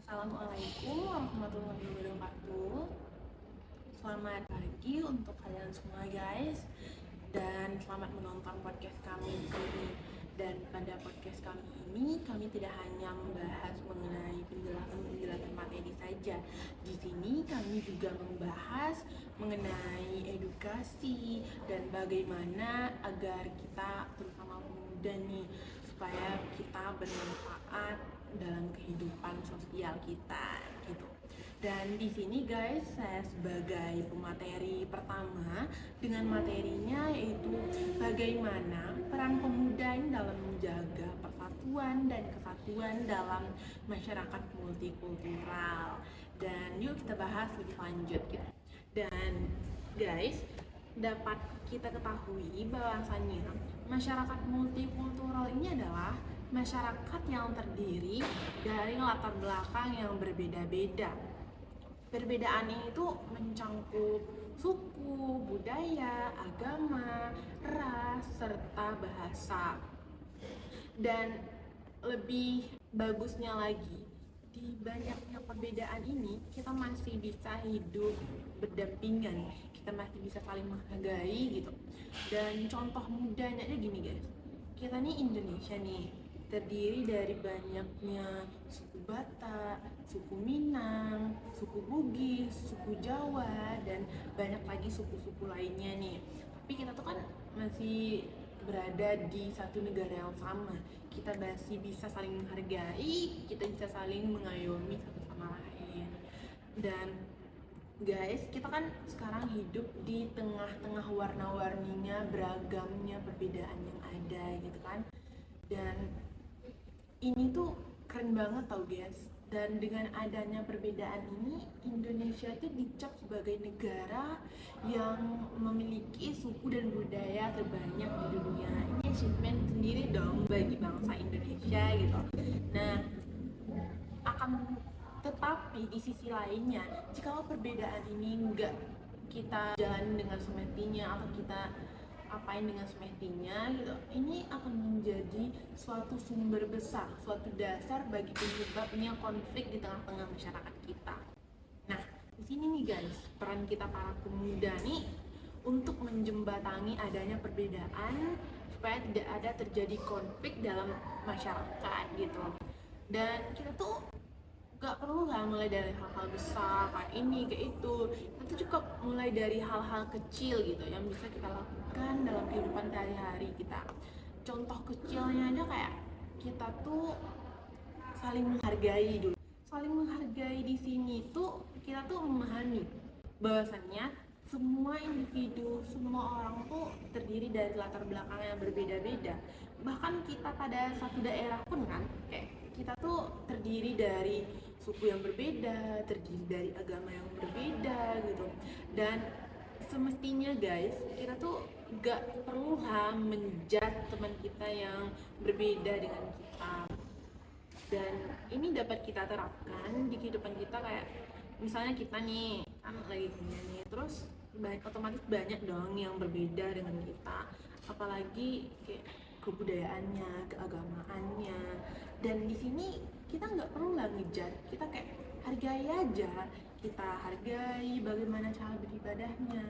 Assalamualaikum warahmatullahi wabarakatuh. Selamat pagi untuk kalian semua guys, dan selamat menonton podcast kami di sini. Dan pada podcast kami ini kami tidak hanya membahas mengenai penjelasan materi saja. Di sini kami juga membahas mengenai edukasi dan bagaimana agar kita terutama pemuda nih supaya kita bermanfaat dalam kehidupan sosial kita gitu. Dan di sini guys, saya sebagai pemateri pertama dengan materinya yaitu bagaimana peran pemuda ini dalam menjaga persatuan dan kesatuan dalam masyarakat multikultural. Dan yuk kita bahas lebih lanjut gitu. Dan guys, dapat kita ketahui bahwasannya masyarakat multikultural ini adalah masyarakat yang terdiri dari latar belakang yang berbeda-beda. Perbedaan ini tuh mencangkup suku, budaya, agama, ras, serta bahasa. Dan lebih bagusnya lagi, di banyaknya perbedaan ini kita masih bisa hidup berdampingan, kita masih bisa saling menghargai gitu. Dan contoh mudanya aja gini guys, kita nih Indonesia nih terdiri dari banyaknya suku Batak, suku Minang, suku Bugis, suku Jawa, dan banyak lagi suku-suku lainnya nih. Tapi kita tuh kan masih berada di satu negara yang sama. Kita masih bisa saling menghargai, kita bisa saling mengayomi satu sama lain. Dan guys, kita kan sekarang hidup di tengah-tengah warna-warninya, beragamnya perbedaan yang ada gitu kan. Dan ini tuh keren banget tau guys. Dan dengan adanya perbedaan ini, Indonesia tuh dicap sebagai negara yang memiliki suku dan budaya terbanyak di dunia. Ini achievement sendiri dong bagi bangsa Indonesia gitu. Nah, akan tetapi di sisi lainnya, jika perbedaan ini nggak kita jalan dengan semestinya atau kita apain dengan semestinya gitu, ini akan menjadi suatu sumber besar, suatu dasar bagi penyebabnya konflik di tengah-tengah masyarakat kita. Nah, di sini nih guys, peran kita para pemuda nih untuk menjembatani adanya perbedaan supaya tidak ada terjadi konflik dalam masyarakat gitu. Dan kita tuh gak perlu lah mulai dari hal-hal besar kayak ini kayak itu. Itu cukup mulai dari hal-hal kecil gitu yang bisa kita lakukan dalam kehidupan sehari-hari kita. Contoh kecilnya aja kayak kita tuh saling menghargai dulu. Saling menghargai di sini tuh kita tuh memahami bahwasannya semua individu, semua orang tuh terdiri dari latar belakang yang berbeda-beda. Bahkan kita pada satu daerah pun kan kayak kita tuh terdiri dari suku yang berbeda, terdiri dari agama yang berbeda gitu. Dan semestinya guys, kita tuh gak perlu menjudge teman kita yang berbeda dengan kita. Dan ini dapat kita terapkan di kehidupan kita, kayak misalnya kita nih kan lagi kuliah nih, terus otomatis banyak dong yang berbeda dengan kita, apalagi kayak kebudayaannya, keagamaannya. Dan di sini kita nggak perlu lah ngejudge, kita kayak hargai aja, kita hargai bagaimana cara beribadahnya,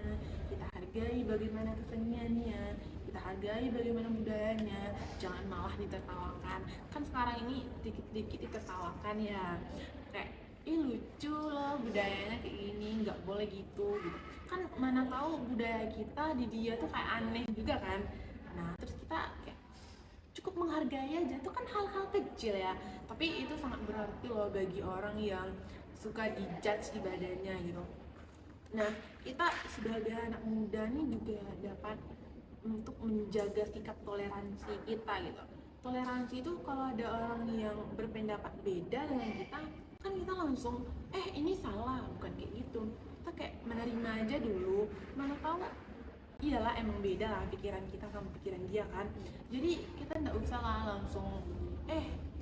kita hargai bagaimana keseniannya, kita hargai bagaimana budayanya, jangan malah ditertawakan. Kan sekarang ini dikit-dikit ditertawakan ya, kayak ih lucu loh budayanya kayak gini, nggak boleh gitu gitu. Kan mana tahu budaya kita di dia tuh kayak aneh juga kan. Nah terus kita kayak cukup menghargai aja, itu kan hal-hal kecil ya, tapi itu sangat berarti loh bagi orang yang suka dijudge ibadahnya gitu. Nah kita sebagai anak muda nih juga dapat untuk menjaga sikap toleransi kita gitu. Toleransi itu kalau ada orang yang berpendapat beda dengan kita, kan kita langsung ini salah, bukan kayak gitu. Kita kayak menerima aja dulu, mana tahu iyalah emang beda lah pikiran kita sama pikiran dia kan. Jadi kita nggak usah lah langsung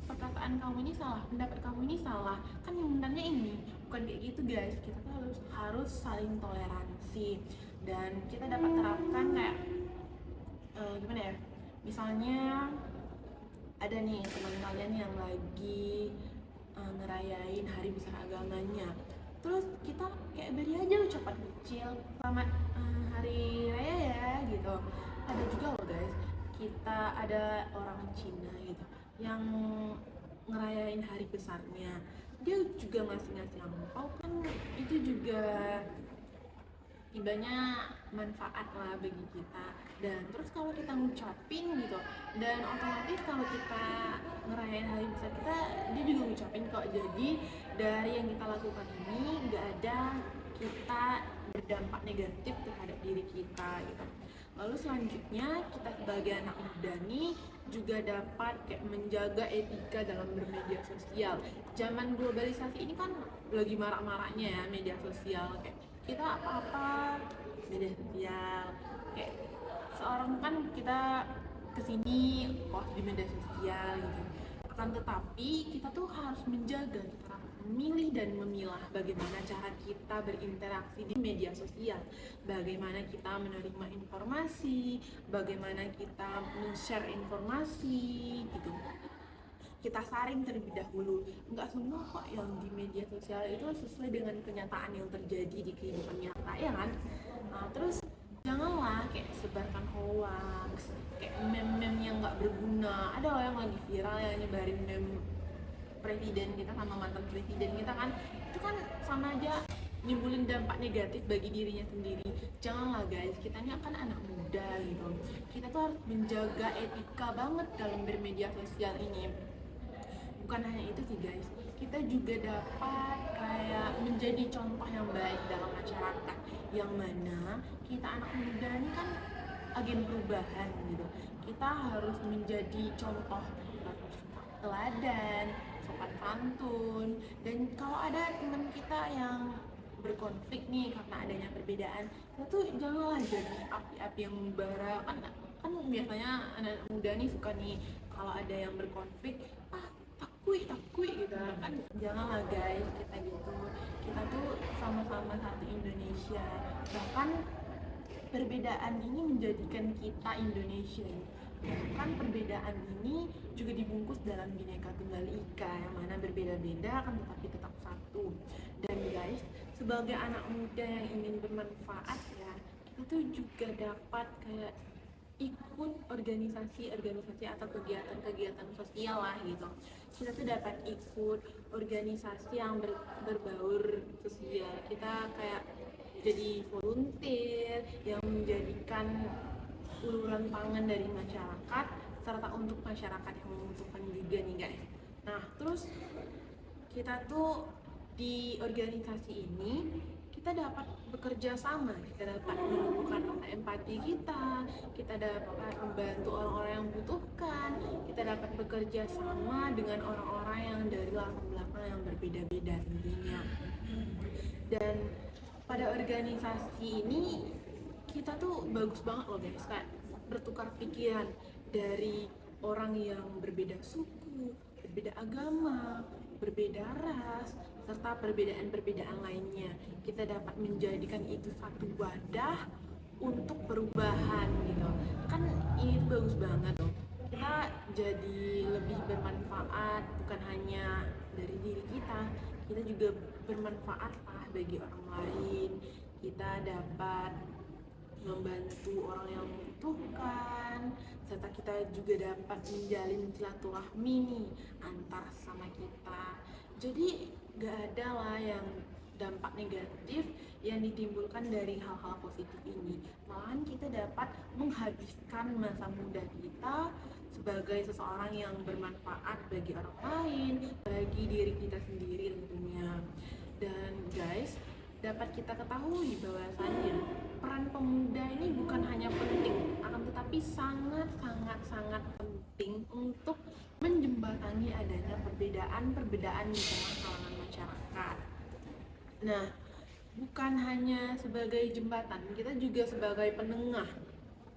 perkataan kamu ini salah, pendapat kamu ini salah, kan yang benarnya ini, bukan kayak gitu guys. Kita tuh harus saling toleransi. Dan kita dapat terapkan kayak gimana ya, misalnya ada nih teman kalian yang lagi ngerayain hari besar agamanya. Terus kita kayak beri aja ucapan kecil, selamat hari raya ya gitu. Ada juga loh guys, kita ada orang Cina gitu yang ngerayain hari besarnya, dia juga ngasih angpau kan, itu juga ibanya manfaat lah bagi kita. Dan terus kalau kita ngucapin gitu, dan otomatis kalau kita ngerayain hari besar kita, dia juga ngucapin kok. Jadi dari yang kita lakukan ini nggak ada kita berdampak negatif terhadap diri kita gitu. Lalu selanjutnya kita sebagai anak muda nih juga dapat kayak menjaga etika dalam bermedia sosial. Zaman globalisasi ini kan lagi marak-maraknya ya media sosial, kayak kita apa-apa media sosial, kayak seorang kan kita kesini post di media sosial gitu. Akan tetapi kita tuh harus menjaga, kita harus memilih dan memilah bagaimana cara kita berinteraksi di media sosial, bagaimana kita menerima informasi, bagaimana kita men-share informasi gitu. Kita saring terlebih dahulu. Nggak semua kok yang di media sosial itu sesuai dengan kenyataan yang terjadi di kehidupan nyata, ya kan? Nah, terus janganlah kayak sebarkan hoax, kayak meme-meme yang nggak berguna. Ada loh yang lagi viral yang nyebarin meme presiden kita sama mantan presiden kita kan, itu kan sama aja nimbulin dampak negatif bagi dirinya sendiri. Janganlah guys, kita ini kan anak muda gitu, kita tuh harus menjaga etika banget dalam bermedia sosial ini. Bukan hanya itu sih guys, kita juga dapat kayak menjadi contoh yang baik dalam masyarakat, yang mana kita anak muda ini kan agen perubahan gitu. Kita harus menjadi contoh teladan, sopan santun. Dan kalau ada teman kita yang berkonflik nih karena adanya perbedaan, itu janganlah jadi api-api yang membara. Kan biasanya anak muda nih suka nih kalau ada yang berkonflik, takui gitu kan. Janganlah guys, kita gitu, kita tuh sama-sama satu Indonesia. Bahkan perbedaan ini menjadikan kita Indonesia. Bahkan perbedaan ini juga dibungkus dalam Bhinneka Tunggal Ika, yang mana berbeda-beda kan tetapi tetap satu. Dan guys, sebagai anak muda yang ingin bermanfaat ya, kita tuh juga dapat kayak ikut organisasi atau kegiatan sosial lah gitu. Kita tuh dapat ikut organisasi yang berbaur sosial. Kita kayak jadi volunteer yang menjadikan uluran tangan dari masyarakat, serta untuk masyarakat yang membutuhkan juga nih guys. Nah terus kita tuh di organisasi ini kita dapat bekerja sama, kita dapat menumbuhkan rasa empati kita dapat membantu orang-orang yang membutuhkan, kita dapat bekerja sama dengan orang-orang yang dari latar belakang yang berbeda-beda tentunya. Dan pada organisasi ini kita tuh bagus banget loh guys, kayak bertukar pikiran dari orang yang berbeda suku, berbeda agama, berbeda ras, serta perbedaan-perbedaan lainnya. Kita dapat menjadikan itu satu wadah untuk perubahan gitu. Kan ini tuh bagus banget loh. Kita jadi lebih bermanfaat, bukan hanya dari diri kita juga bermanfaat lah bagi orang lain. Kita dapat membantu orang yang membutuhkan, serta kita juga dapat menjalin silaturahmi nih antar sama kita. Jadi gak ada lah yang dampak negatif yang ditimbulkan dari hal-hal positif ini. Malahan kita dapat menghabiskan masa muda kita sebagai seseorang yang bermanfaat bagi orang lain, bagi diri kita sendiri tentunya. Dan guys, dapat kita ketahui bahwasannya peran pemuda ini bukan hanya penting, akan tetapi sangat penting untuk menjembatani adanya perbedaan di tengah kalangan masyarakat. Nah, bukan hanya sebagai jembatan, kita juga sebagai penengah.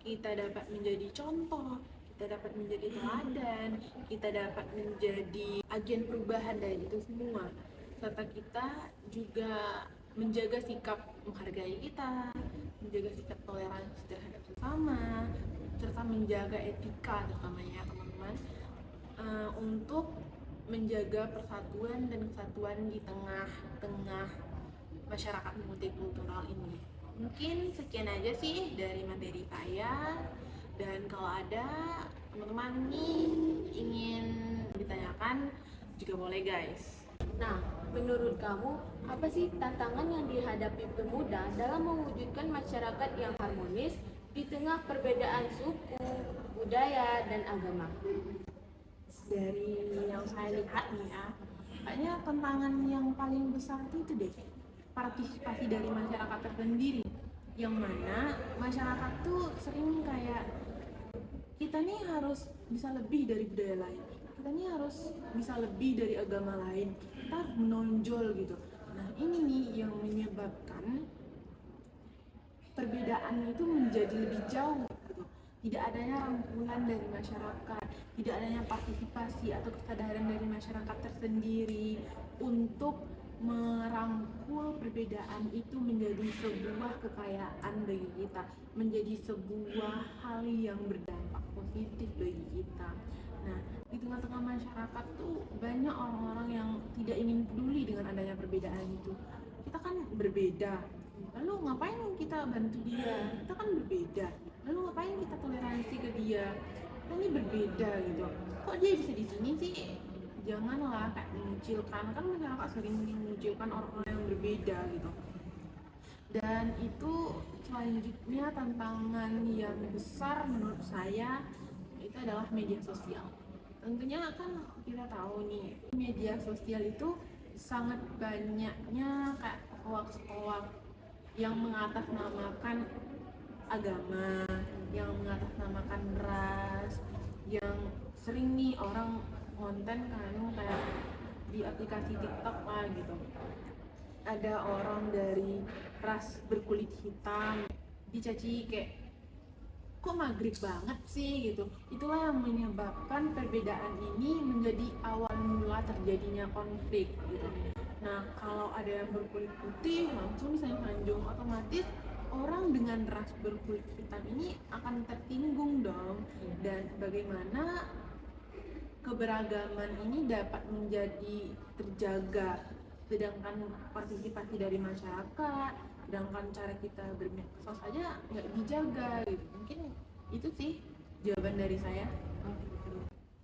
Kita dapat menjadi contoh, kita dapat menjadi teladan, kita dapat menjadi agen perubahan dari itu semua. Serta kita juga menjaga sikap menghargai kita, menjaga sikap toleransi terhadap sesama, serta menjaga etika terutama ya teman-teman, untuk menjaga persatuan dan kesatuan di tengah-tengah masyarakat multikultural ini. Mungkin sekian aja sih dari materi saya, dan kalau ada teman-teman nih ingin ditanyakan juga boleh guys. Nah, menurut kamu, apa sih tantangan yang dihadapi pemuda dalam mewujudkan masyarakat yang harmonis di tengah perbedaan suku, budaya, dan agama? Dari yang saya lihat nih ya, kayaknya tantangan yang paling besar itu deh, partisipasi dari masyarakat tersendiri. Yang mana masyarakat tuh sering kayak, kita nih harus bisa lebih dari budaya lain, kita nih harus bisa lebih dari agama lain, kita harus menonjol gitu. Nah ini nih yang menyebabkan perbedaan itu menjadi lebih jauh gitu. Tidak adanya rangkulan dari masyarakat, tidak adanya partisipasi atau kesadaran dari masyarakat tersendiri untuk merangkul perbedaan itu menjadi sebuah kekayaan bagi kita, menjadi sebuah hal yang berdampak positif bagi kita. Nah, di tengah-tengah masyarakat tuh banyak orang-orang yang tidak ingin peduli dengan adanya perbedaan itu. Kita kan berbeda, lalu ngapain kita bantu dia? Kita kan berbeda, lalu ngapain kita toleransi ke dia? Kita ini berbeda gitu. Kok dia bisa di sini sih? Janganlah kayak mengucilkan, kan masyarakat sering mengucilkan orang-orang yang berbeda gitu. Dan itu selanjutnya tantangan yang besar menurut saya itu adalah media sosial. Tentunya kan kita tahu nih, media sosial itu sangat banyaknya kayak hoax-hoax yang mengatasnamakan agama, yang mengatasnamakan ras, yang sering nih orang konten kan kayak di aplikasi TikTok lah gitu, ada orang dari ras berkulit hitam dicaci kayak, kok maghrib banget sih gitu. Itulah yang menyebabkan perbedaan ini menjadi awal mula terjadinya konflik gitu. Nah kalau ada yang berkulit putih langsung bisa sanjung, otomatis orang dengan ras berkulit hitam ini akan tertinggung dong. Dan bagaimana keberagaman ini dapat menjadi terjaga, sedangkan partisipasi dari masyarakat, sedangkan cara kita bermedsos aja nggak dijaga gitu. Mungkin itu sih jawaban dari saya.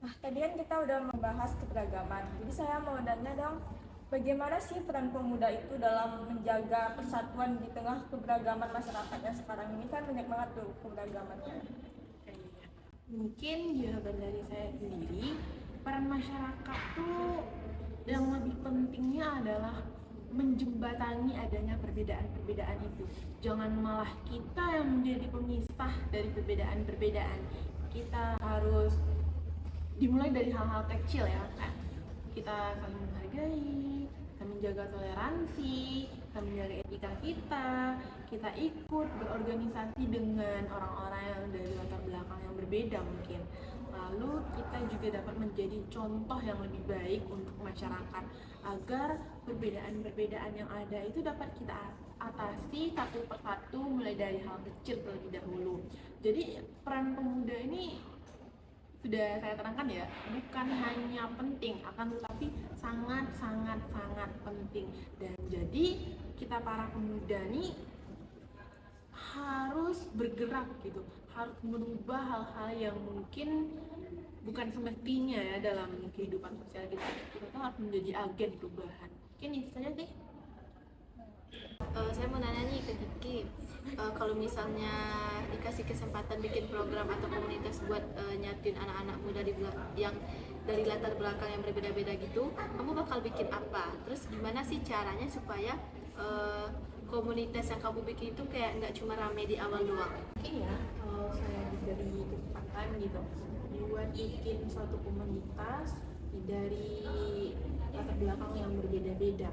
Nah, tadi kan kita udah membahas keberagaman. Jadi saya mau nanya dong, bagaimana sih peran pemuda itu dalam menjaga persatuan di tengah keberagaman masyarakat yang sekarang ini kan banyak banget tuh keberagamannya. Mungkin jawaban dari saya sendiri, peran masyarakat tuh yang lebih pentingnya adalah menjembatani adanya perbedaan-perbedaan itu. Jangan malah kita yang menjadi pemisah dari perbedaan-perbedaan. Kita harus dimulai dari hal-hal kecil ya, kayak kita saling menghargai, kita menjaga toleransi, kita menjaga etika kita ikut berorganisasi dengan orang-orang yang dari latar belakang yang berbeda mungkin. Lalu kita juga dapat menjadi contoh yang lebih baik untuk masyarakat agar perbedaan-perbedaan yang ada itu dapat kita atasi satu persatu mulai dari hal kecil terlebih dahulu. Jadi peran pemuda ini sudah saya terangkan ya, bukan hanya penting, akan tetapi sangat penting. Dan jadi kita para pemuda nih harus bergerak gitu, harus merubah hal-hal yang mungkin bukan semestinya ya dalam kehidupan sosial kita. Kita tuh harus menjadi agen perubahan. Mungkin itu saja sih. Saya mau nanya nih ke Kiki, kalau misalnya dikasih kesempatan bikin program atau komunitas buat nyatuin anak-anak muda yang dari latar belakang yang berbeda-beda gitu, kamu bakal bikin apa? Terus gimana sih caranya supaya komunitas yang kamu bikin itu kayak nggak cuma rame di awal doang? Mungkin ya kalau saya diberi kesempatan gitu buat bikin suatu komunitas dari latar belakang yang berbeda-beda,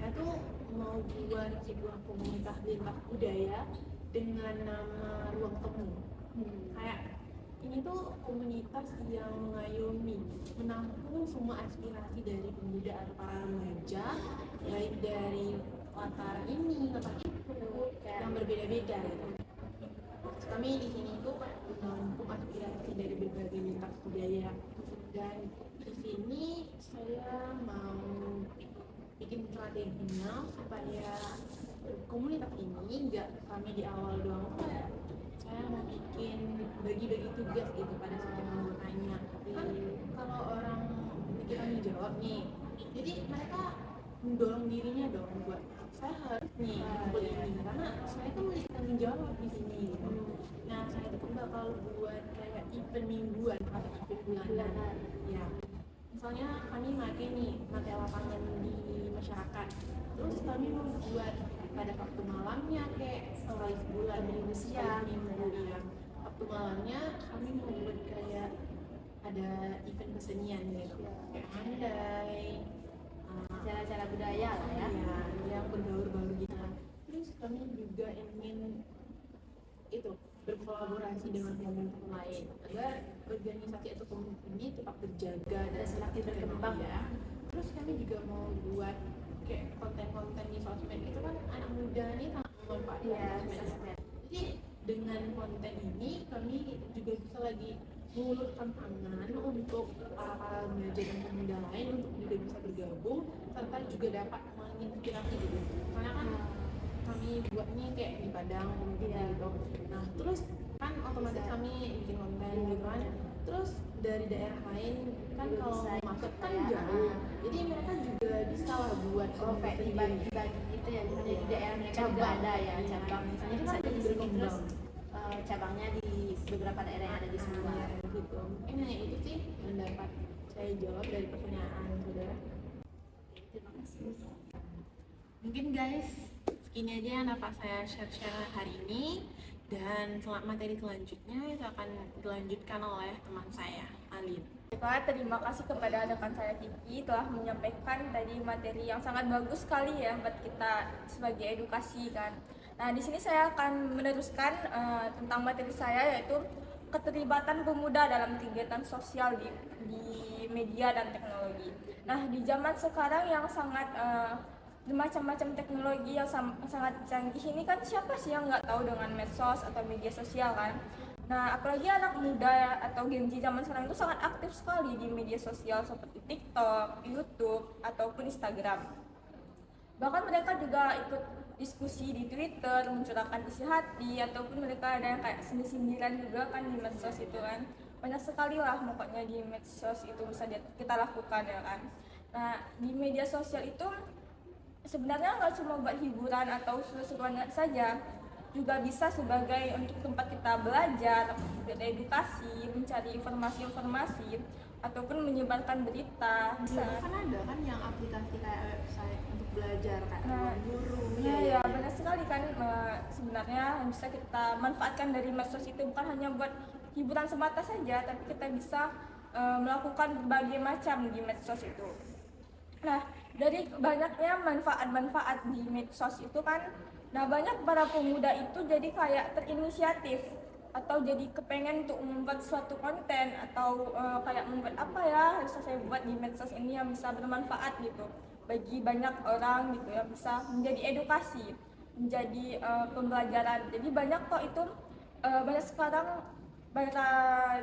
saya tuh mau buat sebuah komunitas lintas budaya dengan nama Ruang Temu. Kayak ini tuh komunitas yang mengayomi, menampung semua aspirasi dari pemuda atau para remaja, baik dari latar ini, latar itu, yang berbeda-beda gitu. Kami di sini tuh menampung aspirasi dari berbagai lintas budaya, dan visi ini saya mau bikin strateginya supaya komunitas ini nggak kami di awal doang kayak saya mau bikin bagi-bagi tugas gitu pada setiap anggotanya. Kalau orang bikin tanggung jawab nih, jadi mereka mendorong dirinya dong buat saya harus nih kumpul ini karena saya kan memiliki tanggung jawab di sini gitu. Nah saya tuh bakal buat kayak event mingguan atau event bulanan ya. Misalnya kami pakai nih materi lapangan di masyarakat, terus kami membuat pada waktu malamnya kayak sekali sebulan sekali minggu ya. Waktu malamnya kami membuat kayak ada event kesenian gitu, kayak mandai, Cara-cara budaya lah ya. ya, yang berbaur-baur gitu. Terus kami juga ingin itu berkolaborasi dengan komunitas lain agar organisasi atau komunitas ini tetap terjaga dan semakin berkembang ya. Terus kami juga mau buat kayak konten-konten di sosmed itu kan anak muda ini sangat memanfaatkan sosmed. Jadi dengan konten ini kami juga bisa lagi mengulurkan tangan untuk para remaja dan pemuda lain untuk juga bisa bergabung serta juga dapat menginspirasi gitu. Karena kan kami buatnya kayak di Padang gitu. Nah terus kan otomatis kami bikin konten gitu kan. Terus dari daerah lain kan kalau masuk kan jauh. Jadi mereka juga bisa lah buat Kayak dibagi-bagi gitu ya. Jadi di daerah mereka juga ada ya cabang. Misalnya bisa jadi sini terus cabangnya di beberapa daerah yang ada di semua. Gitu. Hanya itu sih yang dapat saya jawab dari pertanyaan saudara. Terima kasih. Mungkin guys segini aja yang dapat saya share hari ini, dan materi selanjutnya itu akan dilanjutkan oleh teman saya Alin. Baiklah, terima kasih kepada rekan saya Kiki telah menyampaikan tadi materi yang sangat bagus sekali ya buat kita sebagai edukasi kan. Nah di sini saya akan meneruskan tentang materi saya, yaitu keterlibatan pemuda dalam kegiatan sosial di media dan teknologi. Nah di zaman sekarang yang sangat macam-macam teknologi yang sangat canggih ini kan, siapa sih yang nggak tahu dengan medsos atau media sosial kan. Nah apalagi anak muda atau Gen Z zaman sekarang itu sangat aktif sekali di media sosial seperti TikTok, YouTube, ataupun Instagram. Bahkan mereka juga ikut diskusi di Twitter, mencurahkan isi hati, ataupun mereka ada yang kayak sindir-sindiran juga kan di medsos itu kan. Banyak sekali lah pokoknya di medsos itu bisa kita lakukan ya kan. Nah di media sosial itu sebenarnya nggak cuma buat hiburan atau seru-seruan saja, juga bisa sebagai untuk tempat kita belajar, edukasi, mencari informasi-informasi, ataupun menyebarkan berita. Bisa. Kan ada kan yang aplikasi kayak website untuk belajar kayak Ruang Guru. Ya, benar sekali kan. Sebenarnya yang bisa kita manfaatkan dari medsos itu bukan hanya buat hiburan semata saja, tapi kita bisa melakukan berbagai macam di medsos itu. Nah, dari banyaknya manfaat-manfaat di medsos itu kan, nah banyak para pemuda itu jadi kayak terinisiatif atau jadi kepengen untuk membuat suatu konten atau kayak membuat apa ya bisa saya buat di medsos ini yang bisa bermanfaat gitu bagi banyak orang gitu ya, bisa menjadi edukasi, menjadi pembelajaran. Jadi banyak kok itu banyak sekarang para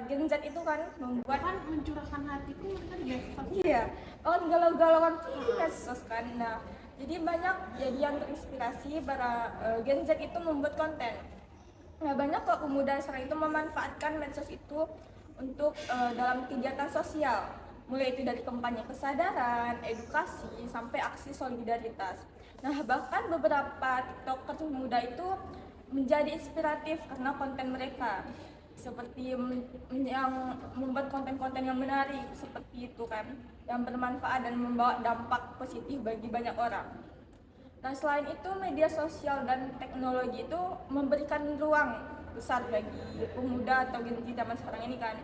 Gen Z itu kan membuat Kan mencurahkan hati pun kan biasa. iya, galau-galauan di medsos kan. Nah, jadi banyak jadi yang terinspirasi para Gen Z itu membuat konten. Nah, banyak kok pemuda sekarang itu memanfaatkan medsos itu untuk dalam kegiatan sosial, mulai itu dari kampanye kesadaran, edukasi, sampai aksi solidaritas. Nah, bahkan beberapa TikToker muda itu menjadi inspiratif karena konten mereka, seperti yang membuat konten-konten yang menarik seperti itu kan, yang bermanfaat dan membawa dampak positif bagi banyak orang. Nah selain itu media sosial dan teknologi itu memberikan ruang besar bagi pemuda atau Gen Z zaman sekarang ini kan.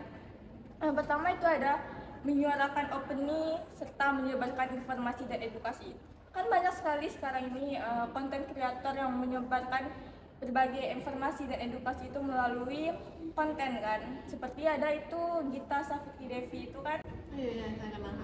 Yang pertama itu ada menyuarakan opini serta menyebarkan informasi dan edukasi. Kan banyak sekali sekarang ini konten kreator yang menyebarkan berbagai informasi dan edukasi itu melalui konten kan, seperti ada itu Gita Savitri Devi itu kan. Iya, saya kenal.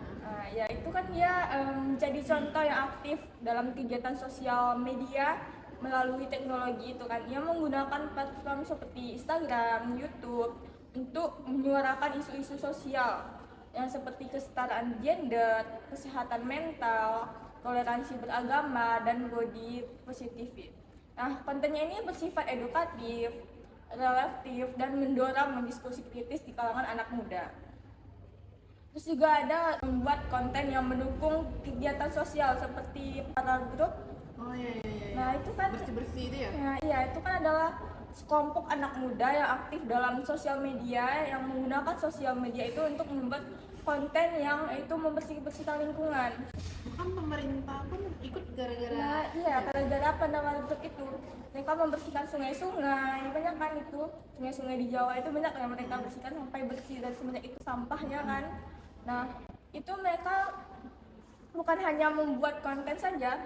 Ya itu kan dia menjadi contoh yang aktif dalam kegiatan sosial media melalui teknologi itu kan. Dia menggunakan platform seperti Instagram, YouTube untuk menyuarakan isu-isu sosial yang seperti kesetaraan gender, kesehatan mental, toleransi beragama, dan body positivity. Nah, kontennya ini bersifat edukatif, relatif, dan mendorong diskusi kritis di kalangan anak muda. Terus juga ada membuat konten yang mendukung kegiatan sosial seperti para grup. Oh iya. Nah, itu kan bersih itu ya. iya, itu kan adalah sekelompok anak muda yang aktif dalam sosial media, yang menggunakan sosial media itu untuk membuat konten yang itu membersihkan lingkungan. Bahkan pemerintah pun ikut gara-gara. Nah, iya, gara-gara pandangan untuk itu mereka membersihkan sungai-sungai, banyak kan itu sungai-sungai di Jawa itu banyak yang mereka bersihkan sampai bersih dan semenjak itu sampahnya kan. Nah, itu mereka bukan hanya membuat konten saja,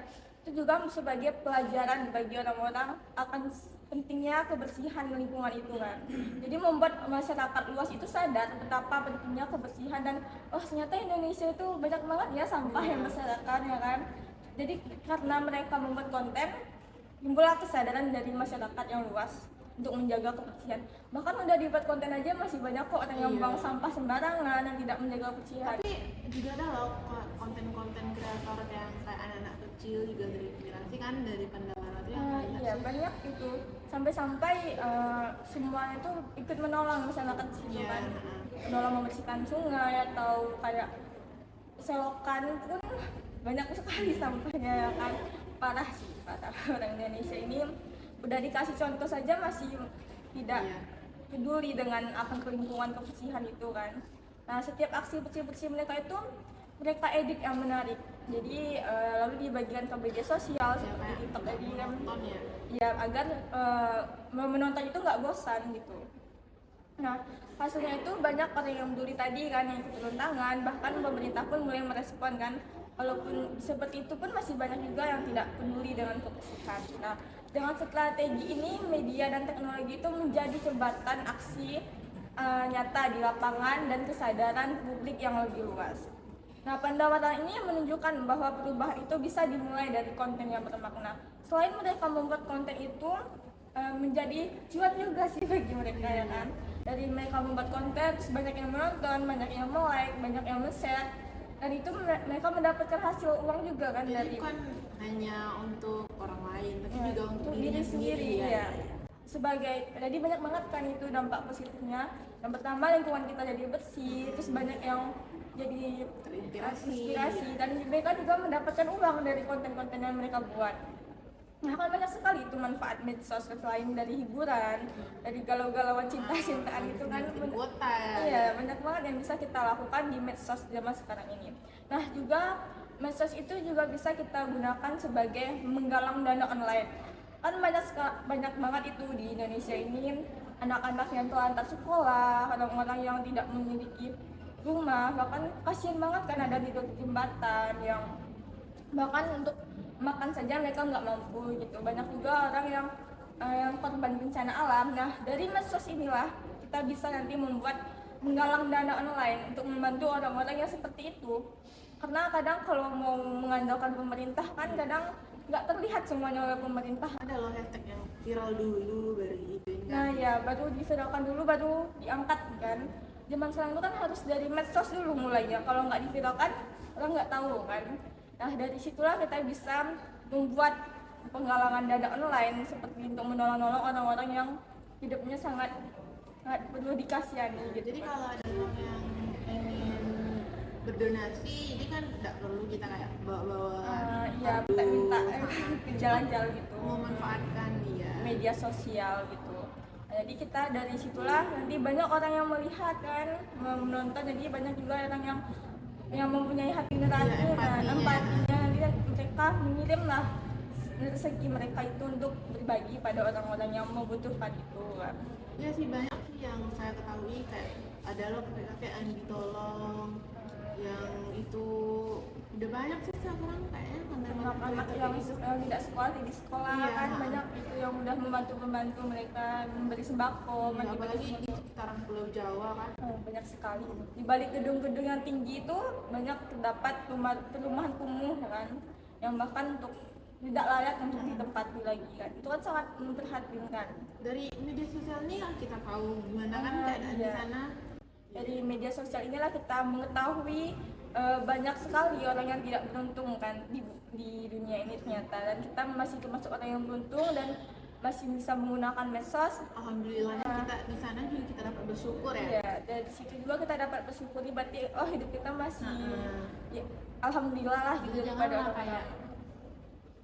itu juga sebagai pelajaran bagi orang-orang akan pentingnya kebersihan lingkungan itu kan. Jadi membuat masyarakat luas itu sadar betapa pentingnya kebersihan dan ternyata Indonesia itu banyak banget ya sampah yang berserakan ya kan. Jadi karena mereka membuat konten, timbullah kesadaran dari masyarakat yang luas untuk menjaga kebersihan. Bahkan udah dibuat konten aja masih banyak kok orang yang buang sampah sembarangan yang tidak menjaga kebersihan. Tapi juga ada loh konten-konten kreator yang kayak anak-anak kecil juga terinspirasi kan dari pandangan itu yang Iya banyak itu sampai-sampai semua itu ikut menolong masyarakat kecil kan, menolong membersihkan sungai atau kayak selokan pun banyak sekali sampahnya ya kan. Parah sih, parah. Orang Indonesia ini udah dikasih contoh saja masih tidak peduli dengan akan lingkungan kebersihan itu kan. Nah, setiap aksi bersih-bersih mereka itu mereka edit yang menarik. Jadi lalu dibagikan ke media sosial seperti TikTok tadi kan. Ya agar menonton itu nggak bosan gitu. Nah, hasilnya itu banyak orang yang peduli tadi kan yang ikut turun tangan, bahkan pemerintah pun mulai merespon kan. Walaupun seperti itu pun masih banyak juga yang tidak peduli dengan kebersihan. Nah, dengan strategi ini media dan teknologi itu menjadi jembatan aksi nyata di lapangan dan kesadaran publik yang lebih luas. Nah, pendapatan ini menunjukkan bahwa perubahan itu bisa dimulai dari konten yang bermakna. Selain mereka membuat konten itu menjadi cuan juga sih bagi mereka ya kan. Dari mereka membuat konten, terus banyak yang menonton, banyak yang like, banyak yang share, dan itu mereka mendapatkan hasil uang juga kan. Jadi dari bukan hanya untuk orang lain, tapi juga untuk diri dirinya sendiri ya. Sebagai jadi banyak banget kan itu dampak positifnya. Yang pertama lingkungan kita jadi bersih, terus banyak yang jadi inspirasi dan mereka juga mendapatkan uang dari konten-konten yang mereka buat. Nah, kan banyak sekali itu manfaat medsos selain dari hiburan, dari galau-galauan cinta-cintaan itu kan. Iya, banyak banget yang bisa kita lakukan di medsos zaman sekarang ini. Nah, juga medsos itu juga bisa kita gunakan sebagai menggalang dana online. Kan banyak banget itu di Indonesia ini anak-anak yang telantar sekolah, orang-orang yang tidak memiliki rumah, bahkan kasihan banget kan ada di jembatan yang bahkan untuk makan saja mereka nggak mampu gitu. Banyak juga orang yang korban bencana alam. Nah, dari medsos inilah kita bisa nanti menggalang dana online untuk membantu orang-orang yang seperti itu. Karena kadang kalau mau mengandalkan pemerintah kan kadang nggak terlihat semuanya oleh pemerintah. Ada loh hashtag yang viral dulu baru itu kan. Nah ya, baru diviralkan dulu baru diangkat kan. Zaman sekarang itu kan harus dari medsos dulu mulainya. Kalau nggak diviralkan orang nggak tahu kan. Nah, dari situlah kita bisa membuat penggalangan dana online seperti untuk menolong-nolong orang-orang yang hidupnya sangat perlu dikasihani gitu. Jadi kalau ada orang yang ingin berdonasi, ini kan tidak perlu kita kayak bawa-bawa minta ke jalan-jalan gitu, memanfaatkan media sosial gitu. Jadi kita dari situlah nanti banyak orang yang melihat kan, menonton, jadi banyak juga orang yang mempunyai hati nurani, empatinya, nanti mereka mengirimlah rezeki mereka itu untuk berbagi pada orang-orang yang membutuhkan itu kan. Ya sih, banyak sih yang saya ketahui kayak ada loh kayak Andi Tolong yang itu udah banyak sih sekarang kayaknya anak-anak yang tidak sekolah di sekolah kan banyak itu yang udah membantu mereka memberi sembako, apalagi di sekitaran Pulau Jawa kan banyak sekali. Di balik gedung-gedung yang tinggi itu banyak terdapat perumahan kumuh kan, yang bahkan untuk tidak layak untuk ditempati lagi kan. Itu kan sangat memprihatinkan. Dari media sosial ini kan kita tahu gimana kan keadaan di sana. dari media sosial inilah kita mengetahui banyak sekali orang yang tidak beruntung kan di dunia ini ternyata, dan kita masih termasuk orang yang beruntung dan masih bisa menggunakan medsos. Alhamdulillahnya kita di sana juga kita dapat bersyukur ya. Iya, dari situ juga kita dapat bersyukuri, berarti oh hidup kita masih ya, alhamdulillah lah gitu Jangan daripada lah orang kayak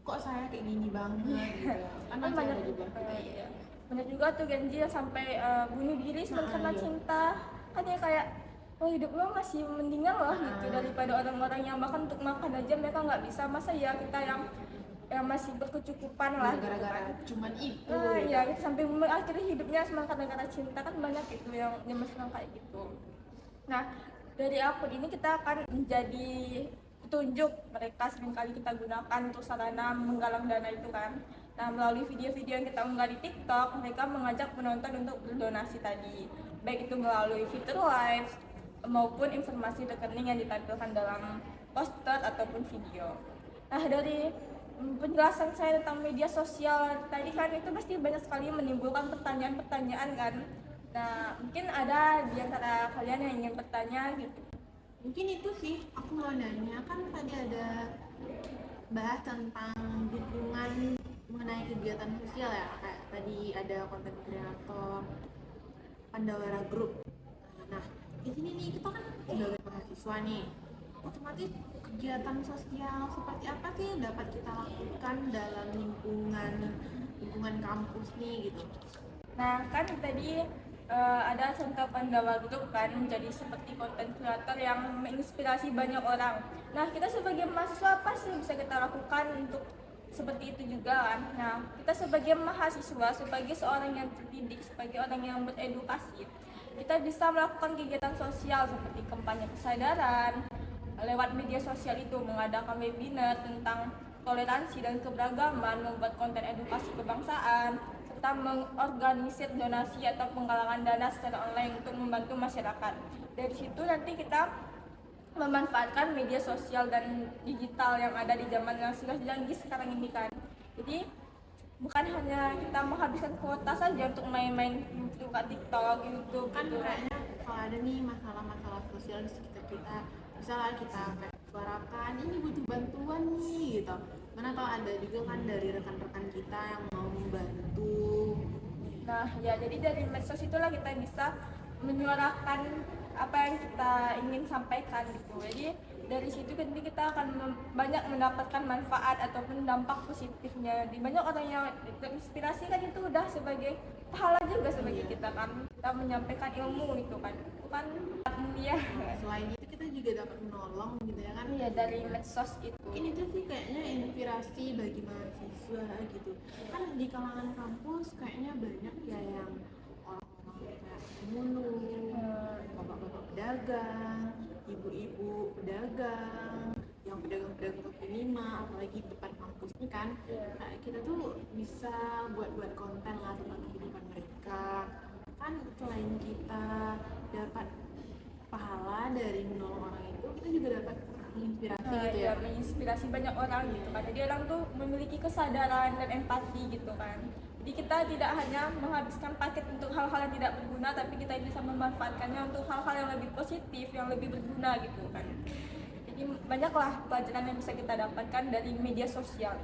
kok saya kayak gini banget gitu. Kan kan masih banyak ada juga. iya. Banyak juga tuh Genji yang sampai bunuh diri cuma karena iya. cinta. Kan ya kayak oh hidup lo masih mendingan loh gitu daripada orang-orang yang bahkan untuk makan aja mereka nggak bisa, masa ya kita yang masih berkecukupan lah gitu Gara-gara kan. cuman itu. Ya gitu, sampai mengakhiri hidupnya cuma karena cinta, kan banyak itu yang sekarang kayak gitu. Nah, dari akun ini kita akan menjadi petunjuk mereka seringkali kita gunakan untuk sarana menggalang dana itu kan. Nah, melalui video-video yang kita unggah di TikTok, mereka mengajak penonton untuk berdonasi tadi, baik itu melalui fitur live maupun informasi rekening yang ditampilkan dalam poster ataupun video. Nah, dari penjelasan saya tentang media sosial tadi kan itu pasti banyak sekali menimbulkan pertanyaan-pertanyaan kan. Nah, mungkin ada di antara kalian yang ingin bertanya gitu. Mungkin itu sih aku mau nanya, kan tadi ada bahas tentang dukungan mengenai kegiatan sosial ya, kayak tadi ada konten kreator Pandawara Group. Nah, di sini nih kita kan sebagai mahasiswa nih, otomatis kegiatan sosial seperti apa sih yang dapat kita lakukan dalam lingkungan kampus nih gitu. Nah, kan tadi ada contoh Pandawa Group kan menjadi seperti konten kreator yang menginspirasi banyak orang. Nah, kita sebagai mahasiswa apa sih bisa kita lakukan untuk seperti itu juga kan. Nah, kita sebagai mahasiswa, sebagai seorang yang terdidik, sebagai orang yang beredukasi, kita bisa melakukan kegiatan sosial seperti kampanye kesadaran lewat media sosial itu, mengadakan webinar tentang toleransi dan keberagaman, membuat konten edukasi kebangsaan, serta mengorganisir donasi atau penggalangan dana secara online untuk membantu masyarakat. Dari situ nanti kita memanfaatkan media sosial dan digital yang ada di zaman yang sudah canggih sekarang ini kan. Jadi bukan hanya kita menghabiskan kuota saja untuk main-main buka TikTok, YouTube Kan gitu. kayaknya kalau ada nih masalah-masalah sosial di sekitar kita, misalnya kita kayak suarakan ini butuh bantuan nih gitu, mana tahu ada juga kan dari rekan-rekan kita yang mau membantu. Nah, ya jadi dari medsos itulah kita bisa menyuarakan apa yang kita ingin sampaikan gitu. Jadi dari situ nanti kita akan banyak mendapatkan manfaat ataupun dampak positifnya. Di banyak orang yang terinspirasi kan itu udah sebagai pahala juga sebagai kita kan. Kita menyampaikan ilmu gitu kan. Bukan mulia. Selain itu kita juga dapat menolong gitu ya kan. Iya, dari medsos itu. Mungkin itu sih kayaknya inspirasi bagi mahasiswa gitu. Kan di kalangan kampus kayaknya banyak ya yang orang-orang kayak pemulung, bapak-bapak pedagang, ibu-ibu pedagang, yang pedagang-pedagang kaki lima, apalagi di depan kampus ini kan. Nah, kita tuh bisa buat konten lah tentang kehidupan mereka. Kan selain kita dapat pahala dari menolong orang itu, kita juga dapat menginspirasi gitu ya. Menginspirasi banyak orang gitu kan. Jadi orang tuh memiliki kesadaran dan empati gitu kan. Jadi kita tidak hanya menghabiskan paket untuk hal-hal yang tidak berguna, tapi kita bisa memanfaatkannya untuk hal-hal yang lebih positif, yang lebih berguna gitu kan. Jadi banyaklah pelajaran yang bisa kita dapatkan dari media sosial.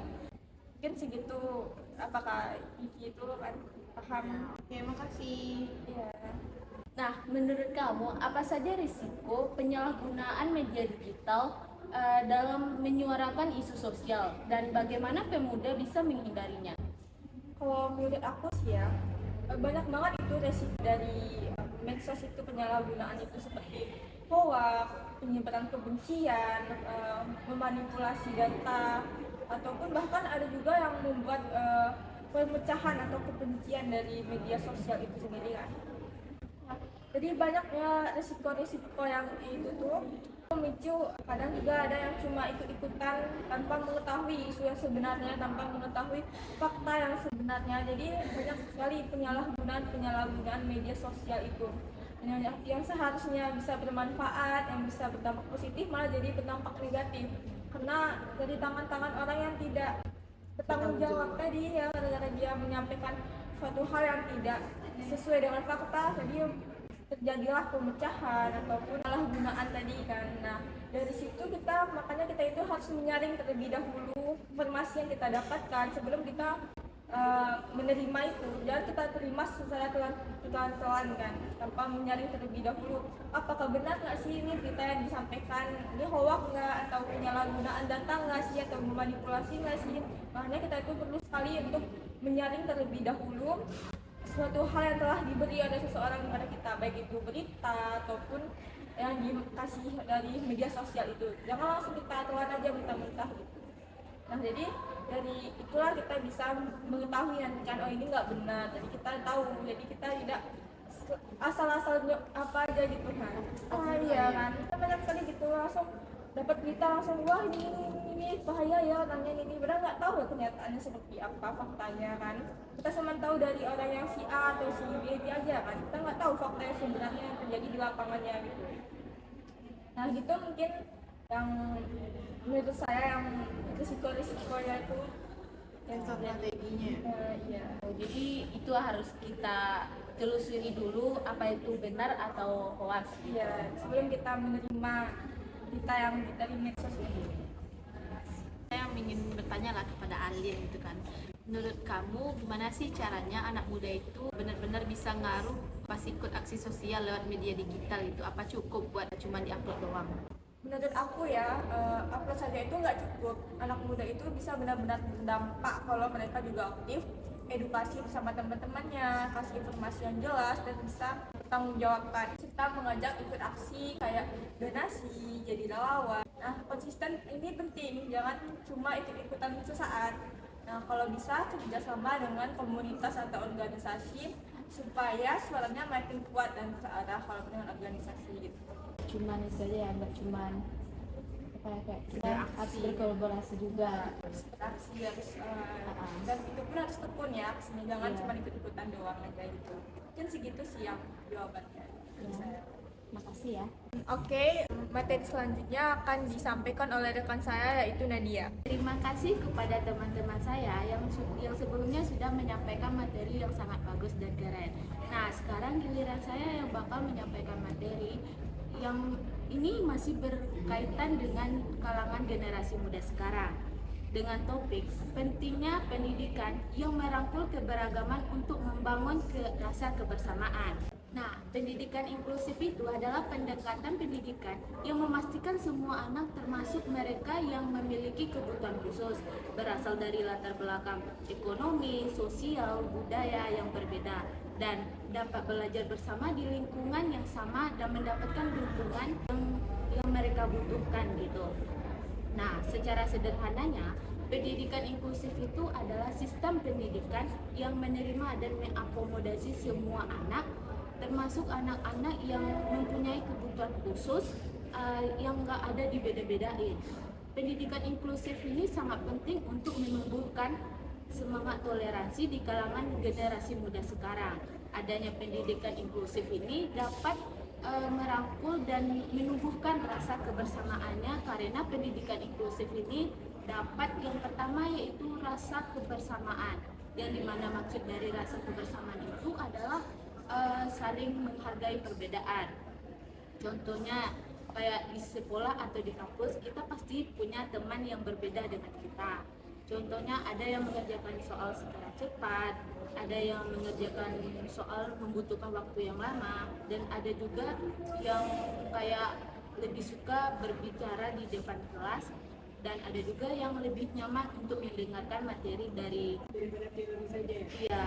Mungkin segitu, apakah Iki itu kan paham? Oke, makasih. Iya. Nah, menurut kamu apa saja risiko penyalahgunaan media digital dalam menyuarakan isu sosial dan bagaimana pemuda bisa menghindarinya? Kalau menurut aku sih ya, banyak banget itu resiko dari medsos itu, penyalahgunaan itu seperti hoax, penyebaran kebencian, memanipulasi data, ataupun bahkan ada juga yang membuat pemecahan atau kebencian dari media sosial itu sendiri kan. Jadi banyaknya risiko-risiko yang itu tuh memicu, kadang juga ada yang cuma ikut-ikutan tanpa mengetahui isu yang sebenarnya, tanpa mengetahui fakta yang sebenarnya. Jadi banyak sekali penyalahgunaan media sosial itu yang seharusnya bisa bermanfaat, yang bisa berdampak positif, malah jadi berdampak negatif karena dari tangan-tangan orang yang tidak bertanggung jawab tadi ya, gara-gara dia menyampaikan suatu hal yang tidak sesuai dengan fakta, jadi terjadilah pemecahan ataupun penyalahgunaan tadi kan. Nah, dari situ makanya kita itu harus menyaring terlebih dahulu informasi yang kita dapatkan sebelum kita menerima itu. Jangan kita terima secara telan-telan kan, tanpa menyaring terlebih dahulu apakah benar nggak sih ini berita yang disampaikan, ini hoax nggak, atau penyalahgunaan data nggak sih, atau memanipulasi nggak sih. Makanya kita itu perlu sekali untuk menyaring terlebih dahulu suatu hal yang telah diberi oleh seseorang kepada kita, baik itu berita ataupun yang dikasih dari media sosial itu. Jangan langsung kita telan aja mentah-mentah gitu. Nah, jadi dari itulah kita bisa mengetahui nanti kan, oh ini nggak benar, jadi kita tahu, jadi kita tidak asal-asal apa aja gitu kan. Iya kan, kita banyak sekali gitu langsung dapat berita langsung, wah ini bahaya ya, orangnya ini benar, nggak tahu ya kenyataannya seperti apa faktanya kan. Kita cuma tahu dari orang yang si A atau si B aja kan, kita nggak tahu fakta yang sebenarnya yang terjadi di lapangannya gitu. Nah gitu mungkin yang menurut saya yang risiko-risikonya itu yang strateginya. Iya. Jadi itu harus kita telusuri dulu apa itu benar atau hoax. Iya, sebelum kita menerima berita yang dari medsos ini. Saya ingin bertanya lah kepada Alin gitu kan. Menurut kamu gimana sih caranya anak muda itu benar-benar bisa ngaruh pas ikut aksi sosial lewat media digital itu? Apa cukup buat cuma diupload doang? Menurut aku ya, upload saja itu nggak cukup. Anak muda itu bisa benar-benar berdampak kalau mereka juga aktif, edukasi bersama teman-temannya, kasih informasi yang jelas dan bisa bertanggung jawabkan, serta mengajak ikut aksi kayak donasi, jadi relawan. Nah, konsisten ini penting, jangan cuma ikut-ikutan sesaat. Nah, kalau bisa kerjasama dengan komunitas atau organisasi supaya suaranya makin kuat dan terarah kalau dengan organisasi gitu. Cuman itu aja ya, nggak cuman kayak kita harus berkolaborasi juga. Harus beraksi, dan itu pun harus tekun ya aksinya, jangan cuma ikut-ikutan doang aja gitu. Mungkin segitu sih yang jawabannya dari saya. Makasih ya. Oke, materi selanjutnya akan disampaikan oleh rekan saya yaitu Nadia. Terima kasih kepada teman-teman saya yang sebelumnya sudah menyampaikan materi yang sangat bagus dan keren. Nah, sekarang giliran saya yang bakal menyampaikan materi yang ini masih berkaitan dengan kalangan generasi muda sekarang. Dengan topik pentingnya pendidikan yang merangkul keberagaman untuk membangun rasa kebersamaan. Nah, pendidikan inklusif itu adalah pendekatan pendidikan yang memastikan semua anak termasuk mereka yang memiliki kebutuhan khusus berasal dari latar belakang ekonomi, sosial, budaya yang berbeda dan dapat belajar bersama di lingkungan yang sama dan mendapatkan dukungan yang mereka butuhkan gitu. Nah, secara sederhananya, pendidikan inklusif itu adalah sistem pendidikan yang menerima dan mengakomodasi semua anak, termasuk anak-anak yang mempunyai kebutuhan khusus yang nggak ada dibeda-bedain. Pendidikan inklusif ini sangat penting untuk menumbuhkan semangat toleransi di kalangan generasi muda sekarang. Adanya pendidikan inklusif ini dapat merangkul dan menumbuhkan rasa kebersamaannya, karena pendidikan inklusif ini dapat yang pertama yaitu rasa kebersamaan, yang dimana maksud dari rasa kebersamaan itu adalah saling menghargai perbedaan. Contohnya kayak di sekolah atau di kampus kita pasti punya teman yang berbeda dengan kita. Contohnya ada yang mengerjakan soal secara cepat, ada yang mengerjakan soal membutuhkan waktu yang lama, dan ada juga yang kayak lebih suka berbicara di depan kelas, dan ada juga yang lebih nyaman untuk mendengarkan materi dari teori saja ya. iya,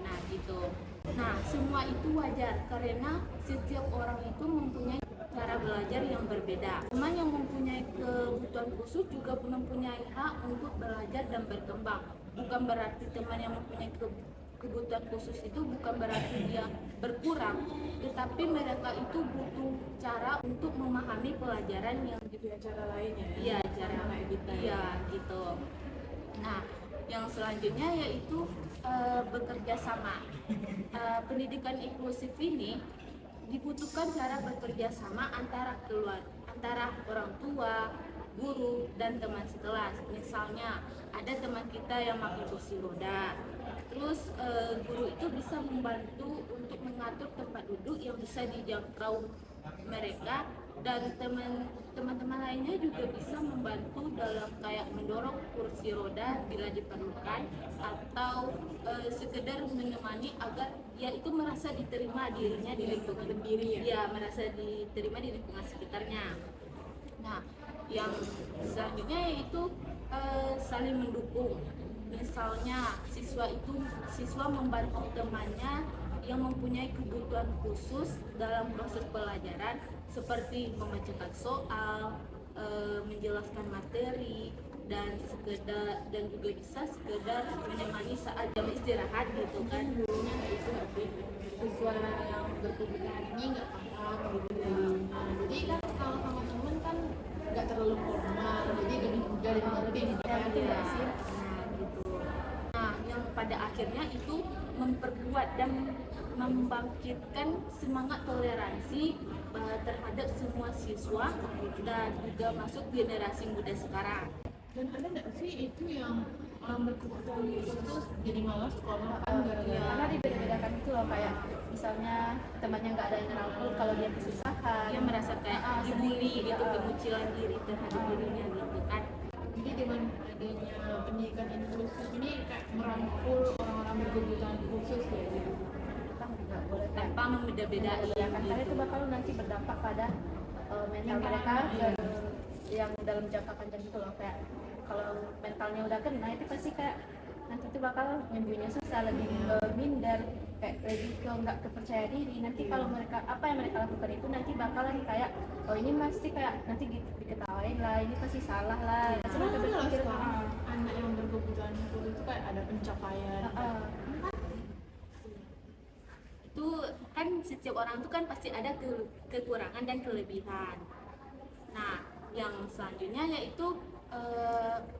nah gitu. Nah, semua itu wajar karena setiap orang itu mempunyai cara belajar yang berbeda. Teman yang mempunyai kebutuhan khusus juga mempunyai hak untuk belajar dan berkembang. Bukan berarti teman yang mempunyai kebutuhan khusus itu bukan berarti dia berkurang, tetapi mereka itu butuh cara untuk memahami pelajaran yang Gitu ya, cara lain ya. iya cara kayak kita. iya gitu. Nah, yang selanjutnya yaitu bekerja sama. Pendidikan inklusif ini dibutuhkan cara bekerja sama antara orang tua, guru, dan teman sekelas. Misalnya ada teman kita yang pakai kursi roda, terus guru itu bisa membantu untuk mengatur tempat duduk yang bisa dijangkau mereka, dan teman-teman lainnya juga bisa membantu dalam kayak mendorong kursi roda bila diperlukan, atau sekedar menemani agar ya itu merasa diterima dirinya di lingkungan ya merasa diterima di lingkungan sekitarnya. Nah, yang selanjutnya yaitu saling mendukung. Misalnya siswa membantu temannya yang mempunyai kebutuhan khusus dalam proses pelajaran, seperti memecahkan soal, menjelaskan materi, dan juga bisa sekedar menemani saat jam istirahat gitu kan. Gurunya itu tapi siswa yang berkebutuhan ini nggak paham gitu ya. Jadi kan kalau sama temen kan nggak terlalu formal, jadi lebih mudah dimengerti gitu kan. Ya, nah gitu. Nah, yang pada akhirnya itu memperkuat dan membangkitkan semangat toleransi terhadap semua siswa dan juga masuk generasi muda sekarang. Dan ada nggak sih itu yang orang berkebutuhan khusus jadi malas sekolah kan gara-gara Karena dibeda-bedakan itu loh, kayak misalnya temannya nggak ada yang ngerangkul kalau dia kesusahan, Dia merasa kayak dibully gitu, pengucilan diri terhadap dirinya gitu kan. jadi dengan adanya pendidikan inklusif ini kayak merangkul orang-orang berkebutuhan khusus ya gitu. Kita juga boleh Tanpa membeda-bedain karena itu gitu. bakal nanti berdampak pada mental mereka yang dalam jangka panjang itu loh. Kayak kalau mentalnya udah kena itu pasti kayak nanti itu bakal nyembuhnya susah, lebih minder, kayak lebih ke nggak kepercaya diri. Nanti kalau mereka apa yang mereka lakukan itu nanti bakalan kayak oh ini pasti kayak nanti diketawain lah, ini pasti salah lah. Nanti mereka Sebenarnya berpikir sekarang anak yang berkebutuhan khusus itu kayak ada pencapaian. Itu kan setiap orang itu kan pasti ada kekurangan dan kelebihan. Nah, yang selanjutnya yaitu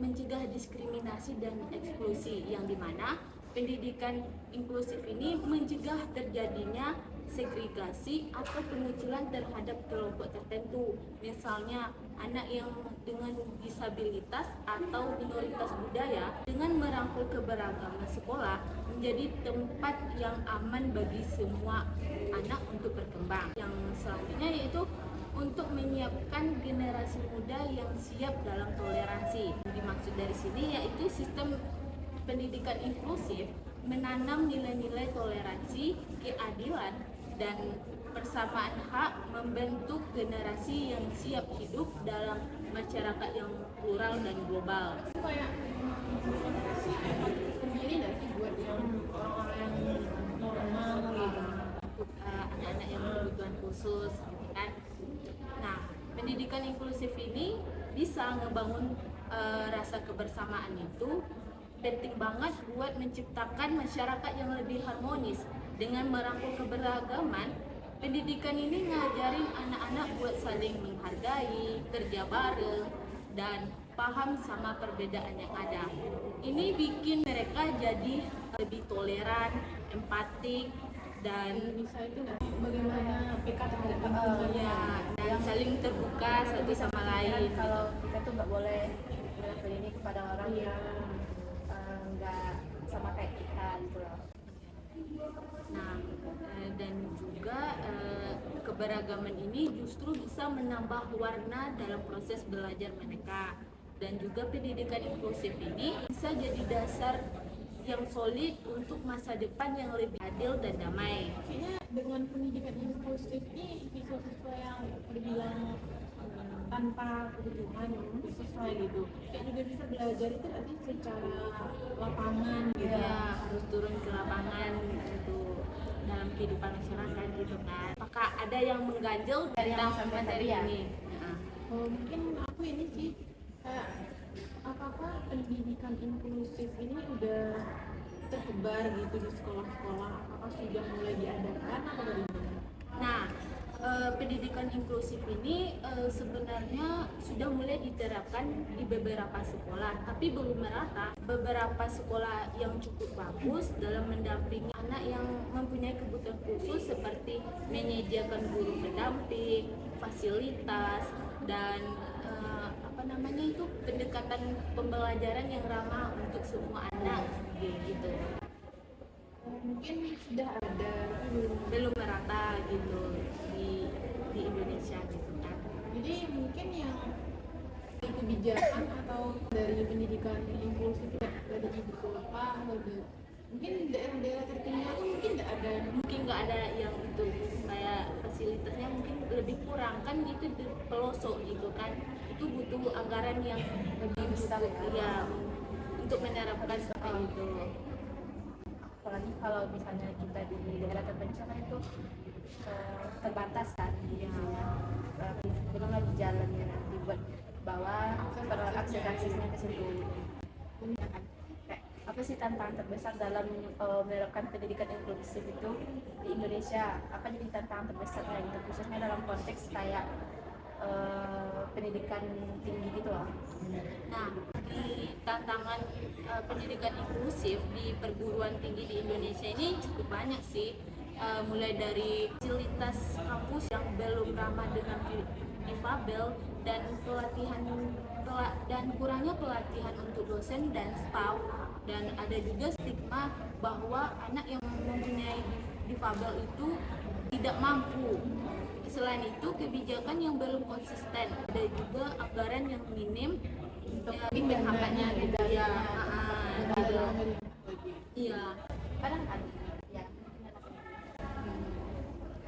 mencegah diskriminasi dan eksklusi, yang dimana pendidikan inklusif ini mencegah terjadinya segregasi atau pengucilan terhadap kelompok tertentu. Misalnya anak yang dengan disabilitas atau minoritas budaya, dengan merangkul keberagaman sekolah menjadi tempat yang aman bagi semua anak untuk berkembang. Yang selanjutnya yaitu untuk menyiapkan generasi muda yang siap dalam toleransi. Yang dimaksud dari sini yaitu sistem pendidikan inklusif menanam nilai-nilai toleransi, keadilan, dan persamaan hak, membentuk generasi yang siap hidup dalam masyarakat yang plural dan global. Itu kayak motivasi empati sendiri nggak sih buat yang orang-orang yang normal gitu. Untuk anak-anak yang berkebutuhan khusus gitu kan. Nah, pendidikan inklusif ini bisa ngebangun rasa kebersamaan itu penting banget buat menciptakan masyarakat yang lebih harmonis. Dengan merangkul keberagaman, pendidikan ini ngajarin anak-anak buat saling menghargai, kerja bareng, dan paham sama perbedaan yang ada. Ini bikin mereka jadi lebih toleran, empatik, dan Bisa itu nggak sih bagaimana PK terhadap lingkungan ya, dan saling terbuka satu sama lain. kalau kita tuh nggak boleh melakukan ini kepada orang yang nggak sama kayak kita gitu loh. Nah, dan juga keberagaman ini justru bisa menambah warna dalam proses belajar mereka. Dan juga pendidikan inklusif ini bisa jadi dasar yang solid untuk masa depan yang lebih adil dan damai. kayaknya dengan pendidikan inklusif ini siswa-siswa yang terbilang tanpa kebutuhan sesuai gitu kayak juga bisa belajar itu nanti secara lapangan gitu Ya, harus turun ke lapangan gitu dalam kehidupan masyarakat gitu kan. Apakah ada yang mengganjal Dari yang tentang sampai materi tadi ya? ini? Nah, Mungkin aku ini sih kayak apakah pendidikan inklusif ini udah tersebar gitu di sekolah-sekolah, apakah sudah mulai diadakan atau bagaimana? Nah, pendidikan inklusif ini sebenarnya sudah mulai diterapkan di beberapa sekolah, tapi belum merata. Beberapa sekolah yang cukup bagus dalam mendampingi anak yang mempunyai kebutuhan khusus seperti menyediakan guru pendamping, fasilitas, dan itu pendekatan pembelajaran yang ramah untuk semua anak gitu. Mungkin sudah ada tapi Belum merata gitu di Indonesia gitu kan. jadi mungkin yang kebijakan atau dari pendidikan inklusif dari ibu kota atau mungkin daerah-daerah tertinggal itu mungkin Nggak ada yang untuk kayak fasilitasnya mungkin lebih kurang kan gitu di pelosok gitu kan, itu butuh anggaran yang lebih besar ya untuk menerapkan seperti itu. Apalagi kalau misalnya kita di daerah terpencil kan itu terbatas kan Iya. belum lagi jalannya nanti buat bawa aksesnya ke situ. Kayak apa sih tantangan terbesar dalam menerapkan pendidikan inklusif itu di Indonesia? Apa jadi tantangan terbesarnya gitu, khususnya dalam konteks kayak pendidikan tinggi gitu loh. Nah, di tantangan pendidikan inklusif di perguruan tinggi di Indonesia ini cukup banyak sih. Mulai dari fasilitas kampus yang belum ramah dengan difabel dan kurangnya pelatihan untuk dosen dan staf, dan ada juga stigma bahwa anak yang mempunyai difabel itu tidak mampu. Selain itu, kebijakan yang belum konsisten, ada juga anggaran yang minim untuk penghambatnya gitu ya. Gitu. Iya. Kadang kan ya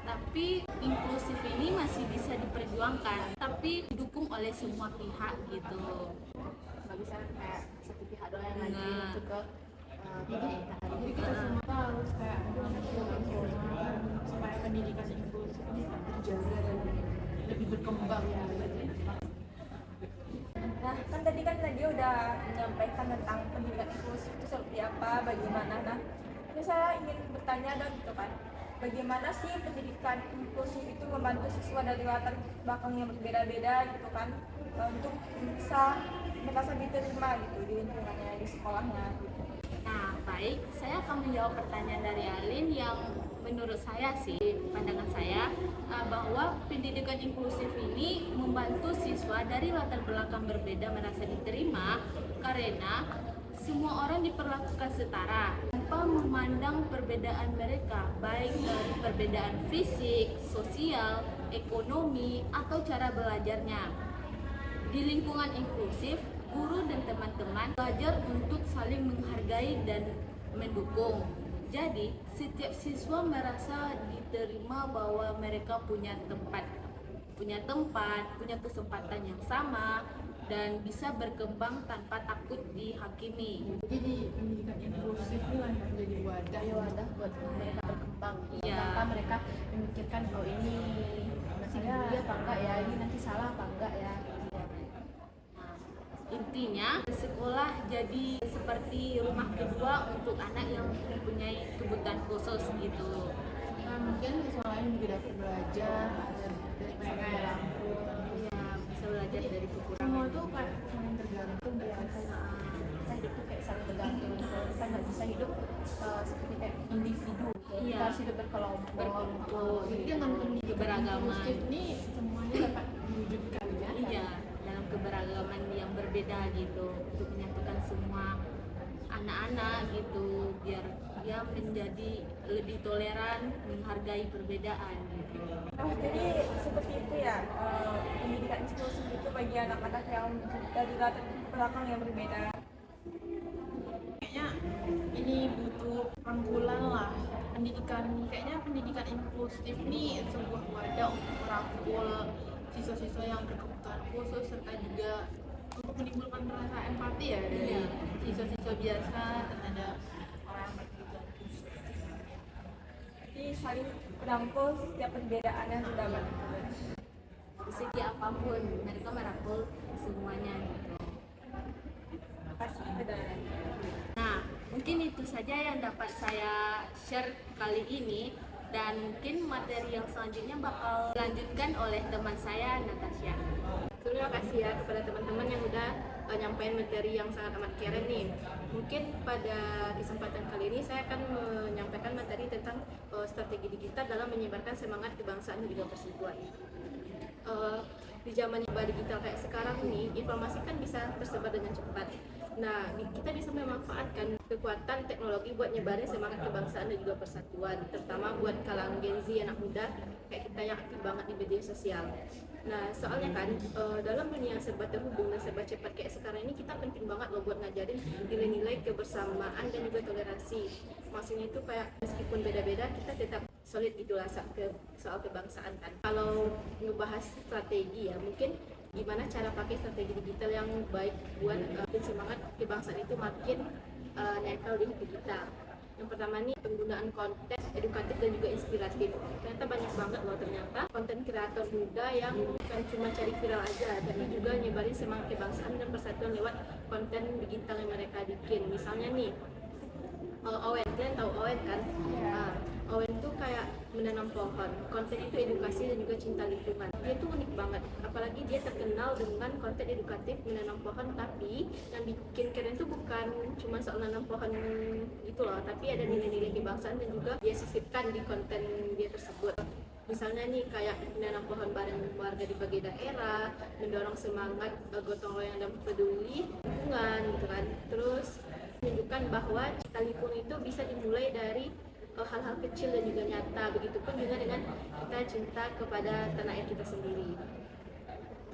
Tapi inklusif ini masih bisa diperjuangkan, tapi didukung oleh semua pihak gitu. nggak bisa kayak satu pihak doang yang ngajuin Nah. itu ke pemerintah. jadi kita semua harus kayak melakukan supaya pendidikan inklusif ini tetap terjaga dan lebih berkembang ya. Nah, kan tadi udah menyampaikan tentang pendidikan inklusif itu seperti apa, bagaimana. Nah, ini saya ingin bertanya dong gitu kan, bagaimana sih pendidikan inklusif itu membantu siswa dari latar belakang yang berbeda-beda gitu kan, untuk bisa merasa diterima gitu di lingkungannya, di sekolahnya gitu. Nah, baik, saya akan menjawab pertanyaan dari Alin yang menurut saya sih, pandangan saya, bahwa pendidikan inklusif ini membantu siswa dari latar belakang berbeda merasa diterima karena semua orang diperlakukan setara tanpa memandang perbedaan mereka, baik dari perbedaan fisik, sosial, ekonomi, atau cara belajarnya. Di lingkungan inklusif, guru dan teman-teman belajar untuk saling menghargai dan mendukung. Jadi, setiap siswa merasa diterima bahwa mereka punya tempat, punya kesempatan yang sama, dan bisa berkembang tanpa takut dihakimi. Jadi pendidikan inklusif inilah yang menjadi wadah Wadah buat mereka berkembang Iya. tanpa mereka memikirkan oh ini nanti dia apa enggak ya, ini nanti salah apa enggak ya. Nah, intinya, sekolah jadi seperti rumah kedua untuk anak yang mempunyai kebutuhan khusus gitu. nah, mungkin soalnya juga dapat belajar dari pengalaman Ya, bisa belajar dari semua kekurangan. tuh kayak saling tergantung ya. Kita hidup tuh kayak saling bergantung, kalau kita nggak bisa hidup seperti kayak individu, Iya. kita harus hidup berkelompok. Berkumpul, Jadi dengan pendidikan keberagaman. inklusif ini semuanya dapat diwujudkan ya. Iya, dalam keberagaman yang berbeda gitu, untuk menyatukan semua anak-anak gitu, biar dia menjadi lebih toleran, menghargai perbedaan gitu. Oh, jadi seperti itu ya, pendidikan inklusif itu bagi anak-anak yang dari latar belakang yang berbeda. Kayaknya ini butuh rangkulan lah kayaknya pendidikan inklusif ini sebuah wadah untuk merangkul siswa-siswa yang berkebutuhan khusus serta juga untuk menimbulkan rasa empati ya dari Iya. siswa-siswa biasa terhadap orang yang berkebutuhan khusus. Jadi saling merangkul setiap perbedaan yang terdapat. Di segi apapun, mereka merangkul semuanya gitu. Kasih pedang. Nah, mungkin itu saja yang dapat saya share kali ini, dan mungkin materi yang selanjutnya bakal dilanjutkan oleh teman saya, Natasha. Terima kasih ya kepada teman-teman yang udah nyampein materi yang sangat amat keren nih. Mungkin pada kesempatan kali ini saya akan menyampaikan materi tentang strategi digital dalam menyebarkan semangat kebangsaan dan juga persatuan. di zaman yang digital kayak sekarang nih, informasi kan bisa tersebar dengan cepat. Nah, kita bisa memanfaatkan kekuatan teknologi buat nyebarin semangat kebangsaan dan juga persatuan, terutama buat kalangan Gen Z, anak muda kayak kita yang aktif banget di media sosial. Nah, soalnya kan dalam dunia yang serba terhubung dan serba cepat kayak sekarang ini, kita penting banget loh buat ngajarin nilai-nilai kebersamaan dan juga toleransi. Maksudnya itu kayak meskipun beda-beda, kita tetap solid gitulah soal kebangsaan kan. Kalau ngebahas strategi ya, mungkin gimana cara pakai strategi digital yang baik buat bikin semangat kebangsaan itu makin nempel di hati kita. Yang pertama nih, penggunaan konten edukatif dan juga inspiratif. Ternyata banyak banget loh ternyata konten kreator muda yang bukan cuma cari viral aja, tapi juga nyebarin semangat kebangsaan dan persatuan lewat konten digital yang mereka bikin. Misalnya nih, Owen, kalian tahu Owen kan? Nah, Owen tuh kayak menanam pohon. Konten itu edukasi dan juga cinta lingkungan. Dia tuh unik banget. Apalagi dia terkenal dengan konten edukatif menanam pohon, tapi yang bikin keren tuh bukan cuma soal menanam pohon gitu loh, tapi ada nilai-nilai kebangsaan dan juga dia sisipkan di konten dia tersebut. Misalnya nih kayak menanam pohon bareng warga di berbagai daerah, mendorong semangat gotong royong dan peduli lingkungan gitu kan. Terus menunjukkan bahwa cita lingkungan itu bisa dimulai dari hal-hal kecil dan juga nyata. Begitupun juga dengan kita cinta kepada tanah air kita sendiri.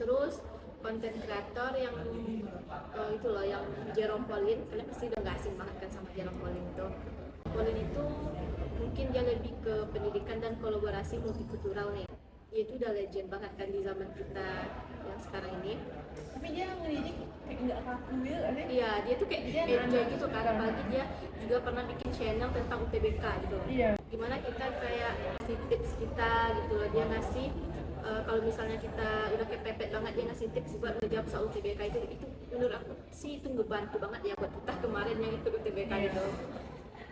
Terus konten kreator yang itu loh, yang Jerome Pauline, kalian pasti udah gak asing banget kan sama Jerome Pauline itu. Pauline itu mungkin dia lebih ke pendidikan dan kolaborasi multikultural nih. Dia itu udah legend banget kan di zaman kita yang sekarang ini. Tapi dia ngedidik kayak nggak kaku gitu kan ya? Iya, dia tuh kayak Dia enjoy anak- gitu kan, apalagi dia juga pernah bikin channel tentang UTBK gitu. Iya. Gimana kita kayak ngasih tips kita gitu loh, dia ngasih kalau misalnya kita udah kepepet banget, dia ngasih tips buat ngejawab soal UTBK itu menurut aku sih itu ngebantu banget ya buat kita kemarin yang ikut UTBK itu.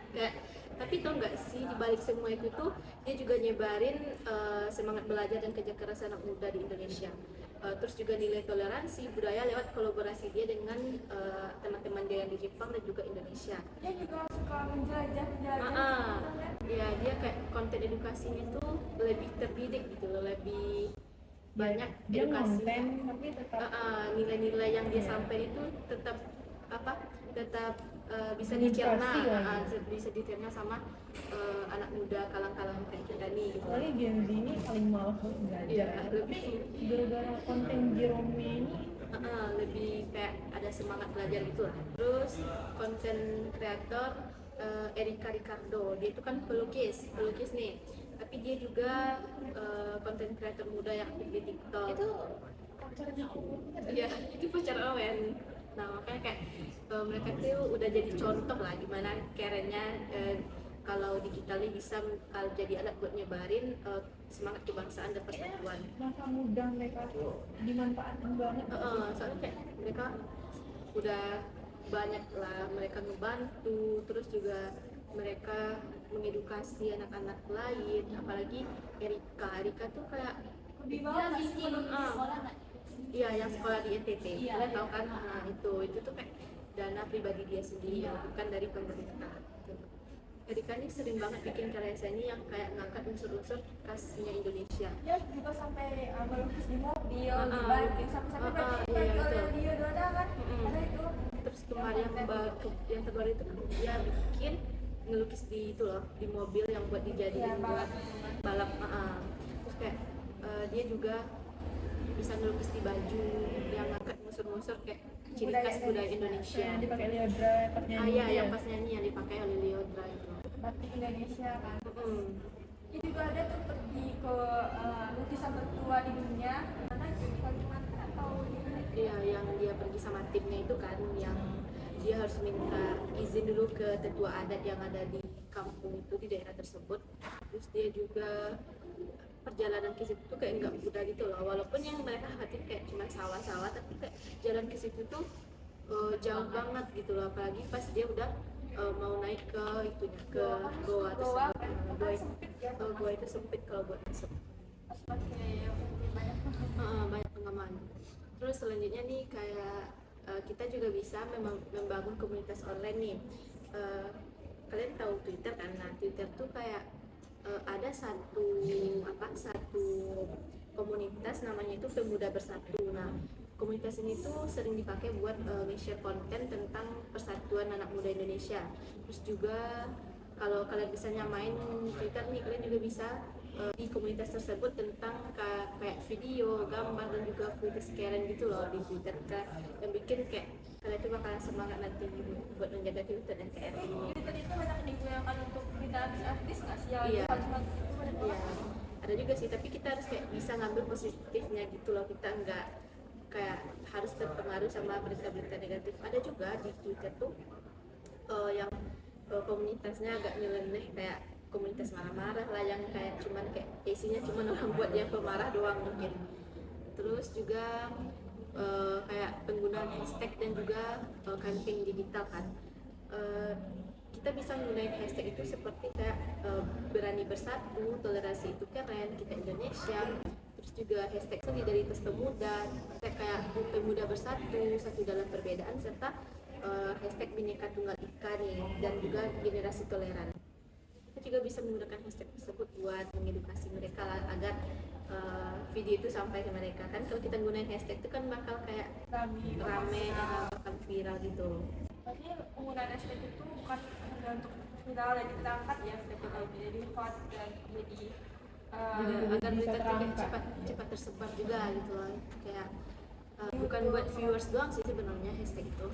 Kayak, tapi tau nggak sih dibalik semua itu tuh dia juga nyebarin semangat belajar dan kerja keras anak muda di Indonesia. Terus juga nilai toleransi budaya lewat kolaborasi dia dengan teman-teman dia yang di Jepang dan juga Indonesia. Dia juga suka menjelajah-jelajah. Ya dia kayak konten edukasinya tuh lebih terdidik gitu loh, lebih banyak Dia edukasi. konten tapi tetap Nilai-nilai yang dia sampaikan itu tetap tetap bisa Edukasi dicerna, lagi. bisa dicerna sama anak muda kalang-kalang kayak kita nih gitu. Soalnya Gen Z ini paling malas untuk belajar. Iya, Tapi lebih gara-gara konten Jerome ini lebih kayak ada semangat belajar gitu lah. Terus konten kreator Erika Ricardo, dia itu kan pelukis nih, tapi dia juga konten kreator muda yang aktif di TikTok. itu pacarnya Owen. Iya, itu pacar Owen. Nah makanya kayak mereka tuh udah jadi contoh lah gimana kerennya kalau digitalnya bisa jadi alat buat nyebarin semangat kebangsaan dan persatuan. Masa muda mereka tuh dimanfaatkan banget. Soalnya kayak mereka udah banyak lah mereka ngebantu, terus juga mereka mengedukasi anak-anak lain, apalagi Erika tuh kayak Di bawah nggak sih menurut iya yang sekolah di NTT, kalian tahu kan? Nah itu tuh kayak dana pribadi dia sendiri ya, bukan dari pemerintah. Erika ini sering banget bikin karya seni yang kayak ngangkat unsur-unsur khasnya Indonesia. Dia juga sampai melukis di mobil, di Ah, bike, lukis. sampai-sampai Ah, baju iya, baju betul. dia ada kan? Ada itu. Terus kemarin yang terbaru itu dia bikin ngelukis di itu loh, di mobil yang buat dijadiin Iya, buat balap. Terus kayak dia juga bisa ngelukis di baju yang ngangkat unsur-unsur kayak ciri khas budaya Indonesia. Yang dipakai Leodra pas nyanyi. Iya, yang pas nyanyi yang dipakai oleh Leodra itu. Batik Indonesia kan. Mm-mm. Dia juga ada tuh pergi ke lukisan tertua di dunia. Mana itu di Kalimantan atau di mana? Iya, yang dia pergi sama timnya itu kan, yang dia harus minta izin dulu ke tetua adat yang ada di kampung itu, di daerah tersebut. Terus dia juga perjalanan ke situ tuh kayak nggak mudah gitu loh, walaupun yang mereka khawatir kayak cuma sawah-sawah, tapi kayak jalan ke situ tuh jauh banget gitu loh, apalagi pas dia udah mau naik ke itunya, ke goa tersebut. Goa itu sempit kalau buat masuk. Banyak pengaman. Terus selanjutnya nih kayak kita juga bisa membangun komunitas online nih. Kalian tahu Twitter kan? Nah Twitter tuh kayak ada satu komunitas namanya itu Pemuda Bersatu. Nah, komunitas ini tuh sering dipakai buat nge-share konten tentang persatuan anak muda Indonesia. Terus juga kalau kalian misalnya main Twitter nih, kalian juga bisa di komunitas tersebut tentang kayak video, gambar, dan juga aktivitas keren gitu loh di Twitter, yang bikin kayak kalian tuh bakalan semangat nanti buat menjaga Twitter dan KR ini. Twitter itu banyak digunakan untuk berita artis nggak sih? Iya. Iya. Ada juga sih, tapi kita harus kayak bisa ngambil positifnya gitu loh, kita nggak kayak harus terpengaruh sama berita-berita negatif. Ada juga di Twitter tuh yang komunitasnya agak nyeleneh, kayak komunitas marah-marah lah, yang kayak cuman kayak isinya cuman orang buat yang pemarah doang mungkin. Terus juga kayak penggunaan hashtag dan juga campaign digital kan. Kita bisa menggunakan hashtag itu seperti kayak berani bersatu, toleransi itu keren, kita Indonesia. Terus juga hashtag solidaritas pemuda, kayak pemuda bersatu, satu dalam perbedaan, serta hashtag Bhinneka Tunggal Ika nih, dan juga generasi toleran. Kita juga bisa menggunakan hashtag tersebut buat mengedukasi mereka lah, agar video itu sampai ke mereka. Kan kalau kita gunain hashtag itu kan bakal kayak rame, bakal viral gitu. Tapi penggunaan hashtag itu bukan hanya untuk viral dan terangkat ya, jadi hot dan jadi agar berita itu cepat tersebar juga gitu loh. Kayak bukan buat viewers doang sih sebenarnya hashtag itu.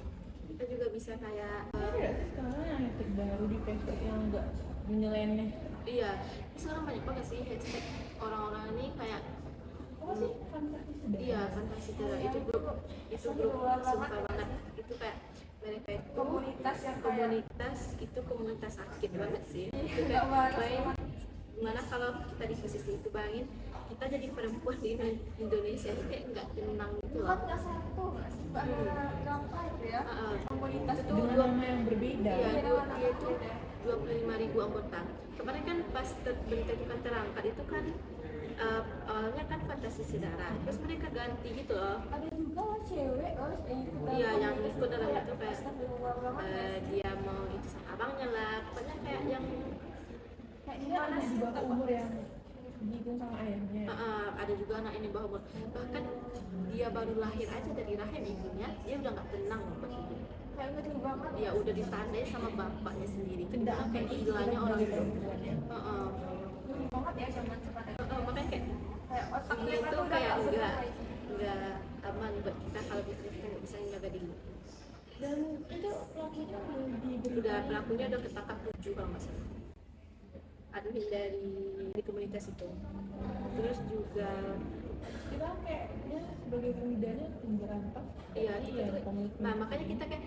Kita juga bisa kayak Sekarang yang hashtag baru di Facebook yang agak menyeleneh. iya, sekarang banyak banget sih hashtag orang-orang ini kayak Apa sih? Fantasi sedang. iya, fantasi tidak, itu grup sumpah banget, itu kayak mereka itu komunitas yang kayak komunitas, itu komunitas sakit banget sih. Itu kayak main gimana kalau kita di posisi itu, bayangin kita jadi perempuan di Indonesia itu kayak nggak tenang gitu loh. bukan nggak satu nggak sih mbak, gampang ya komunitas itu Dengan nama yang berbeda. Iya, dia itu 25.000 anggota. Kemarin kan pas berita itu kan terangkat itu kan awalnya kan Fantasi Sedara, terus mereka ganti gitu loh. ada juga cewek Iya, yang ikut dalam itu kayak dia mau itu sama abangnya lah, pokoknya kayak yang kayak Ini ada di bawah umur yang dihitung sama ayahnya. ada juga anak ini bawah umur, bahkan dia baru lahir aja dari rahim ibunya, dia udah nggak tenang loh buat hidup. kayak ngeri banget Dia udah ditandai sama bapaknya sendiri, kan Tidak dibilang kayak gilanya orang itu. ngeri banget ya zaman sekarang Makanya kayak kayak otak ini mereka tuh tuh kayak nggak nggak aman buat kita kalau misalnya kita nggak bisa menjaga diri. Dan itu pelakunya Udah pelakunya udah ketangkap 7 kalau nggak salah, admin dari komunitas itu. Terus juga kita kayak dia sebagai pemudanya berantak. iya kita tuh, komitmen. nah makanya kita kayak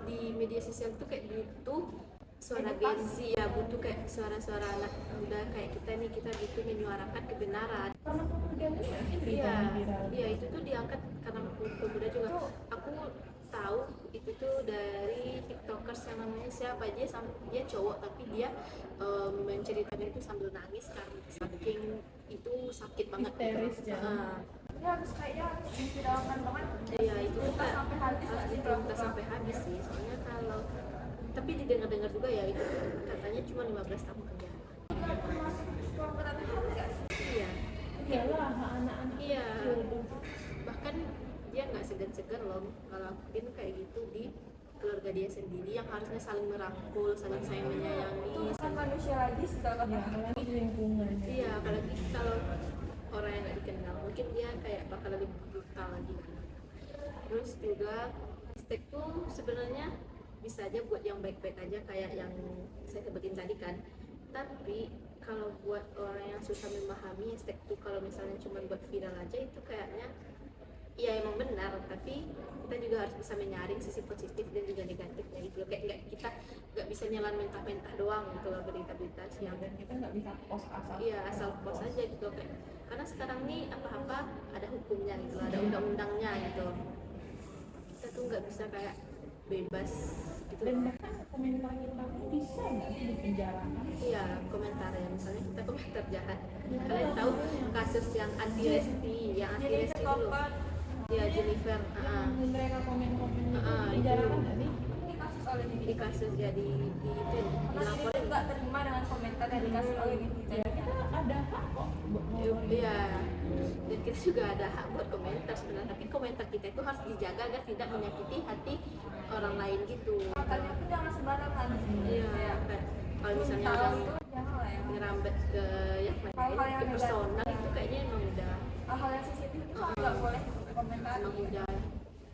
di media sosial tuh kayak butuh suara Gen Z ya, butuh kayak suara-suara anak muda kayak kita nih, kita butuh menyuarakan kebenaran. Karena kemudian ini Iya, beritanya viral. iya itu tuh diangkat karena pemuda juga. Aku tahu itu tuh dari tiktokers yang namanya siapa, dia cowok tapi dia menceritakan itu sambil nangis karena saking itu sakit banget. Histeris ya. ini harus kayaknya harus diviralkan banget Iya itu tuh kayak sampai habis nggak harus sih dituntas sampai habis sih, soalnya kalau tapi didengar-dengar juga ya itu tuh katanya cuma 15 tahun penjara. termasuk korban ham nggak sih Iya, Iyalah anak-anak iya. kecil. Bahkan dia nggak segan-segan loh ngelakuin kayak gitu di keluarga dia sendiri yang harusnya saling merangkul, saling sayang itu menyayangi. bukan manusia lagi sudah Ya, apalagi di lingkungan. Iya, apalagi kalau orang yang nggak dikenal, mungkin dia kayak bakal lebih brutal lagi. Terus juga hashtag tuh sebenarnya bisa aja buat yang baik-baik aja kayak yang saya sebutin tadi kan. Tapi kalau buat orang yang susah memahami hashtag tuh, kalau misalnya cuma buat viral aja itu kayaknya iya emang benar, tapi kita juga harus bisa menyaring sisi positif dan juga negatifnya gitu loh. Kayak kita nggak bisa nyelan mentah-mentah doang gitu loh berita-berita yang Dan kita nggak bisa post asal. iya asal post aja gitu loh. Karena sekarang nih apa-apa ada hukumnya gitu loh, ada undang-undangnya gitu. Kita tuh nggak bisa kayak bebas gitu. Dan bahkan komentar kita pun bisa nggak sih dipenjarakan? Iya, komentar ya, misalnya kita komentar jahat. Kalian tahu kasus yang anti Resti, yang anti jadi Resti dulu. Ya Jennifer, Yang mereka komen-komen itu itu. dipenjarakan nggak sih? ini kasus oleh di netizen kasus jadi di itu karena dia dilaporin. nggak terima dengan komentar yang dikasih oleh netizen Ya, kita ada hak kok buat ngomong. Iya, dan kita juga ada hak buat komentar sebenarnya, tapi komentar kita itu harus dijaga agar tidak menyakiti hati orang lain gitu. Makanya pun jangan sembarangan. Iya, kayak kalau misalnya Tahu udah itu jangan lah ya. ngerambet ke yang Hal-hal yang ke personal itu kayaknya emang udah Hal-hal yang sensitif itu nggak boleh dikomentari. emang udah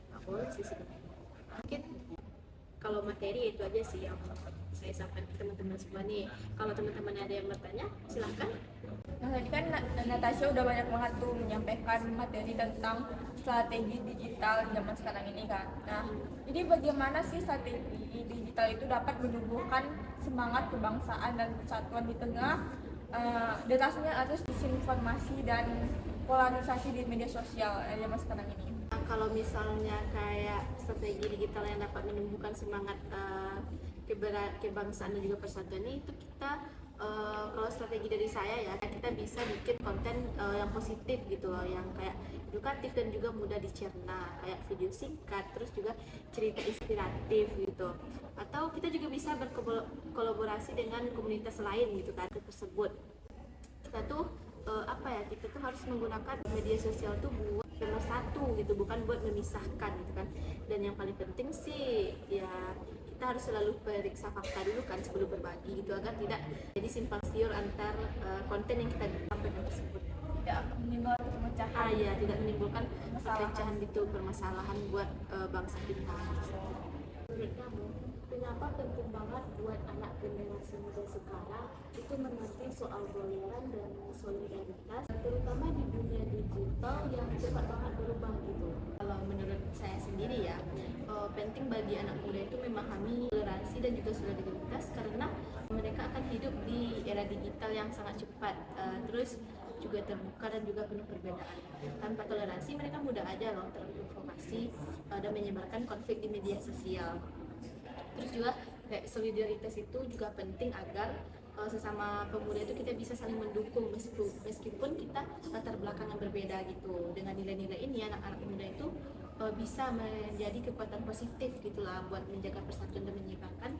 nggak boleh sih sebenarnya. Mungkin kalau materi itu aja sih yang saya sampaikan ke teman-teman semua nih. Kalau teman-teman ada yang bertanya, silahkan. Nah, tadi kan Natasha udah banyak banget tuh menyampaikan materi tentang strategi digital zaman sekarang ini kan. Nah, jadi bagaimana sih strategi digital itu dapat menumbuhkan semangat kebangsaan dan persatuan di tengah derasnya arus disinformasi dan polarisasi di media sosial zaman sekarang ini? Nah, kalau misalnya kayak strategi digital yang dapat menumbuhkan semangat kebangsaan dan juga persatuan ini, itu kita kalau strategi dari saya ya, kita bisa bikin konten yang positif gitu loh, yang kayak edukatif dan juga mudah dicerna, kayak video singkat, terus juga cerita inspiratif gitu. Atau kita juga bisa berkolaborasi dengan komunitas lain gitu kan tersebut. Kita tuh kita tuh harus menggunakan media sosial tuh buat bersatu gitu, bukan buat memisahkan gitu kan. Dan yang paling penting sih ya kita harus selalu periksa fakta dulu kan sebelum berbagi gitu, agar tidak jadi simpang siur antar konten yang kita sampaikan tersebut. Tidak menimbulkan perpecahan. Ya, tidak menimbulkan perpecahan gitu, permasalahan buat bangsa kita. Menurut kamu, kenapa penting banget buat anak generasi muda sekarang itu mengerti soal toleran dan solidaritas, terutama di dunia digital yang cepat banget berubah gitu? Kalau menurut saya sendiri ya, penting bagi anak muda itu memahami toleransi dan juga solidaritas, karena mereka akan hidup di era digital yang sangat cepat, terus juga terbuka dan juga penuh perbedaan. Tanpa toleransi mereka mudah aja loh terprovokasi dan menyebarkan konflik di media sosial. Terus juga kayak solidaritas itu juga penting agar sesama pemuda itu kita bisa saling mendukung meskipun kita latar belakang yang berbeda gitu. Dengan nilai-nilai ini anak-anak muda itu bisa menjadi kekuatan positif gitulah buat menjaga persatuan dan menyebarkan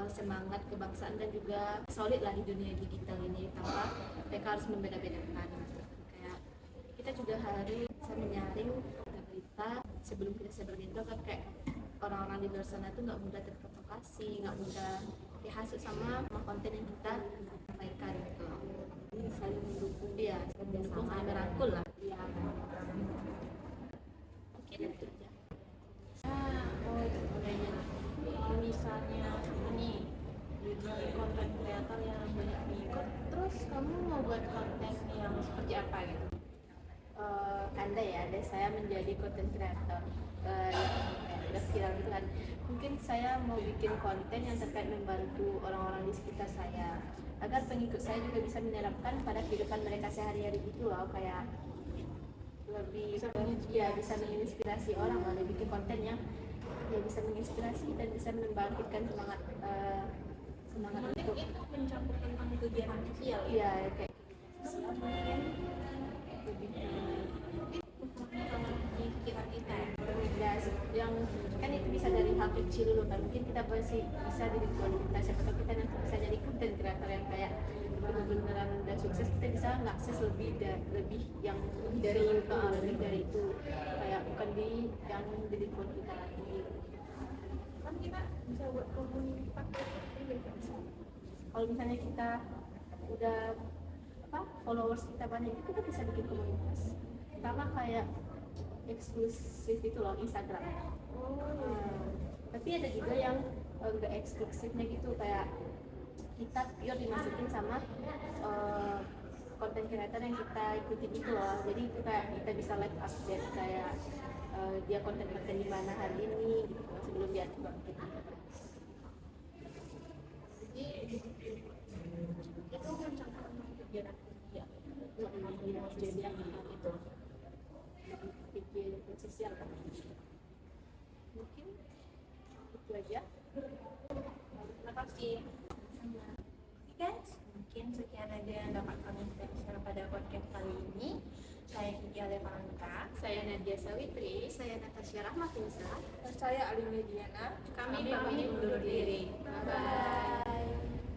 semangat kebangsaan dan juga solid lah di dunia digital ini, tanpa mereka harus membeda-bedakan gitu. Kayak kita juga harus bisa menyaring berita sebelum kita sebar gitu kan, kayak orang-orang di luar sana tuh nggak mudah terprovokasi, nggak mudah dihasut sama konten yang kita sampaikan gitu. Jadi saling mendukung dia, saling mendukung, saling merangkul lah. Iya. Mungkin itu aja. Misalnya ini jadi konten kreator yang banyak diikut, terus kamu mau buat konten yang seperti apa gitu? Ada saya menjadi content creator udah viral gitu kan. Mungkin saya mau bikin konten yang terkait membantu orang-orang di sekitar saya, agar pengikut saya juga bisa menerapkan pada kehidupan mereka sehari-hari gitu loh, kayak lebih bisa menginspirasi orang loh, bikin konten yang bisa menginspirasi dan bisa membangkitkan semangat untuk itu mencakup tentang kegiatan sosial ya kayak sosial mungkin lebih di pikiran kita ya, yang kan itu bisa dari hal kecil dulu kan, mungkin kita pasti bisa dari kualitas, siapa tahu kita nanti bisa jadi content creator yang kayak benar-beneran udah sukses, kita bisa ngakses lebih yang lebih dari itu, kayak bukan di yang jadi kita lagi. kan kita bisa buat komunitas Kalau misalnya kita udah followers kita banyak, kita bisa bikin komunitas, sama kayak eksklusif itu loh Instagram. Tapi ada juga yang enggak eksklusifnya gitu, kayak kita pure dimasukin sama konten creator yang kita ikutin itu loh. Jadi itu kayak kita bisa live update kayak dia konten di mana hari ini gitu sebelum dia bangkit. jadi itu mencakup kegiatan sosial Jadi itu bikin sosial kan. Mungkin itu aja. terima kasih. Oke guys, mungkin sekian aja yang dapat kami share pada podcast kali ini. Saya Kiki Alevanka. Saya Nadia Sawitri, saya Natasha Rahmatinsa. Dan saya Alim Mediana. Kami pamit undur diri. Bye bye.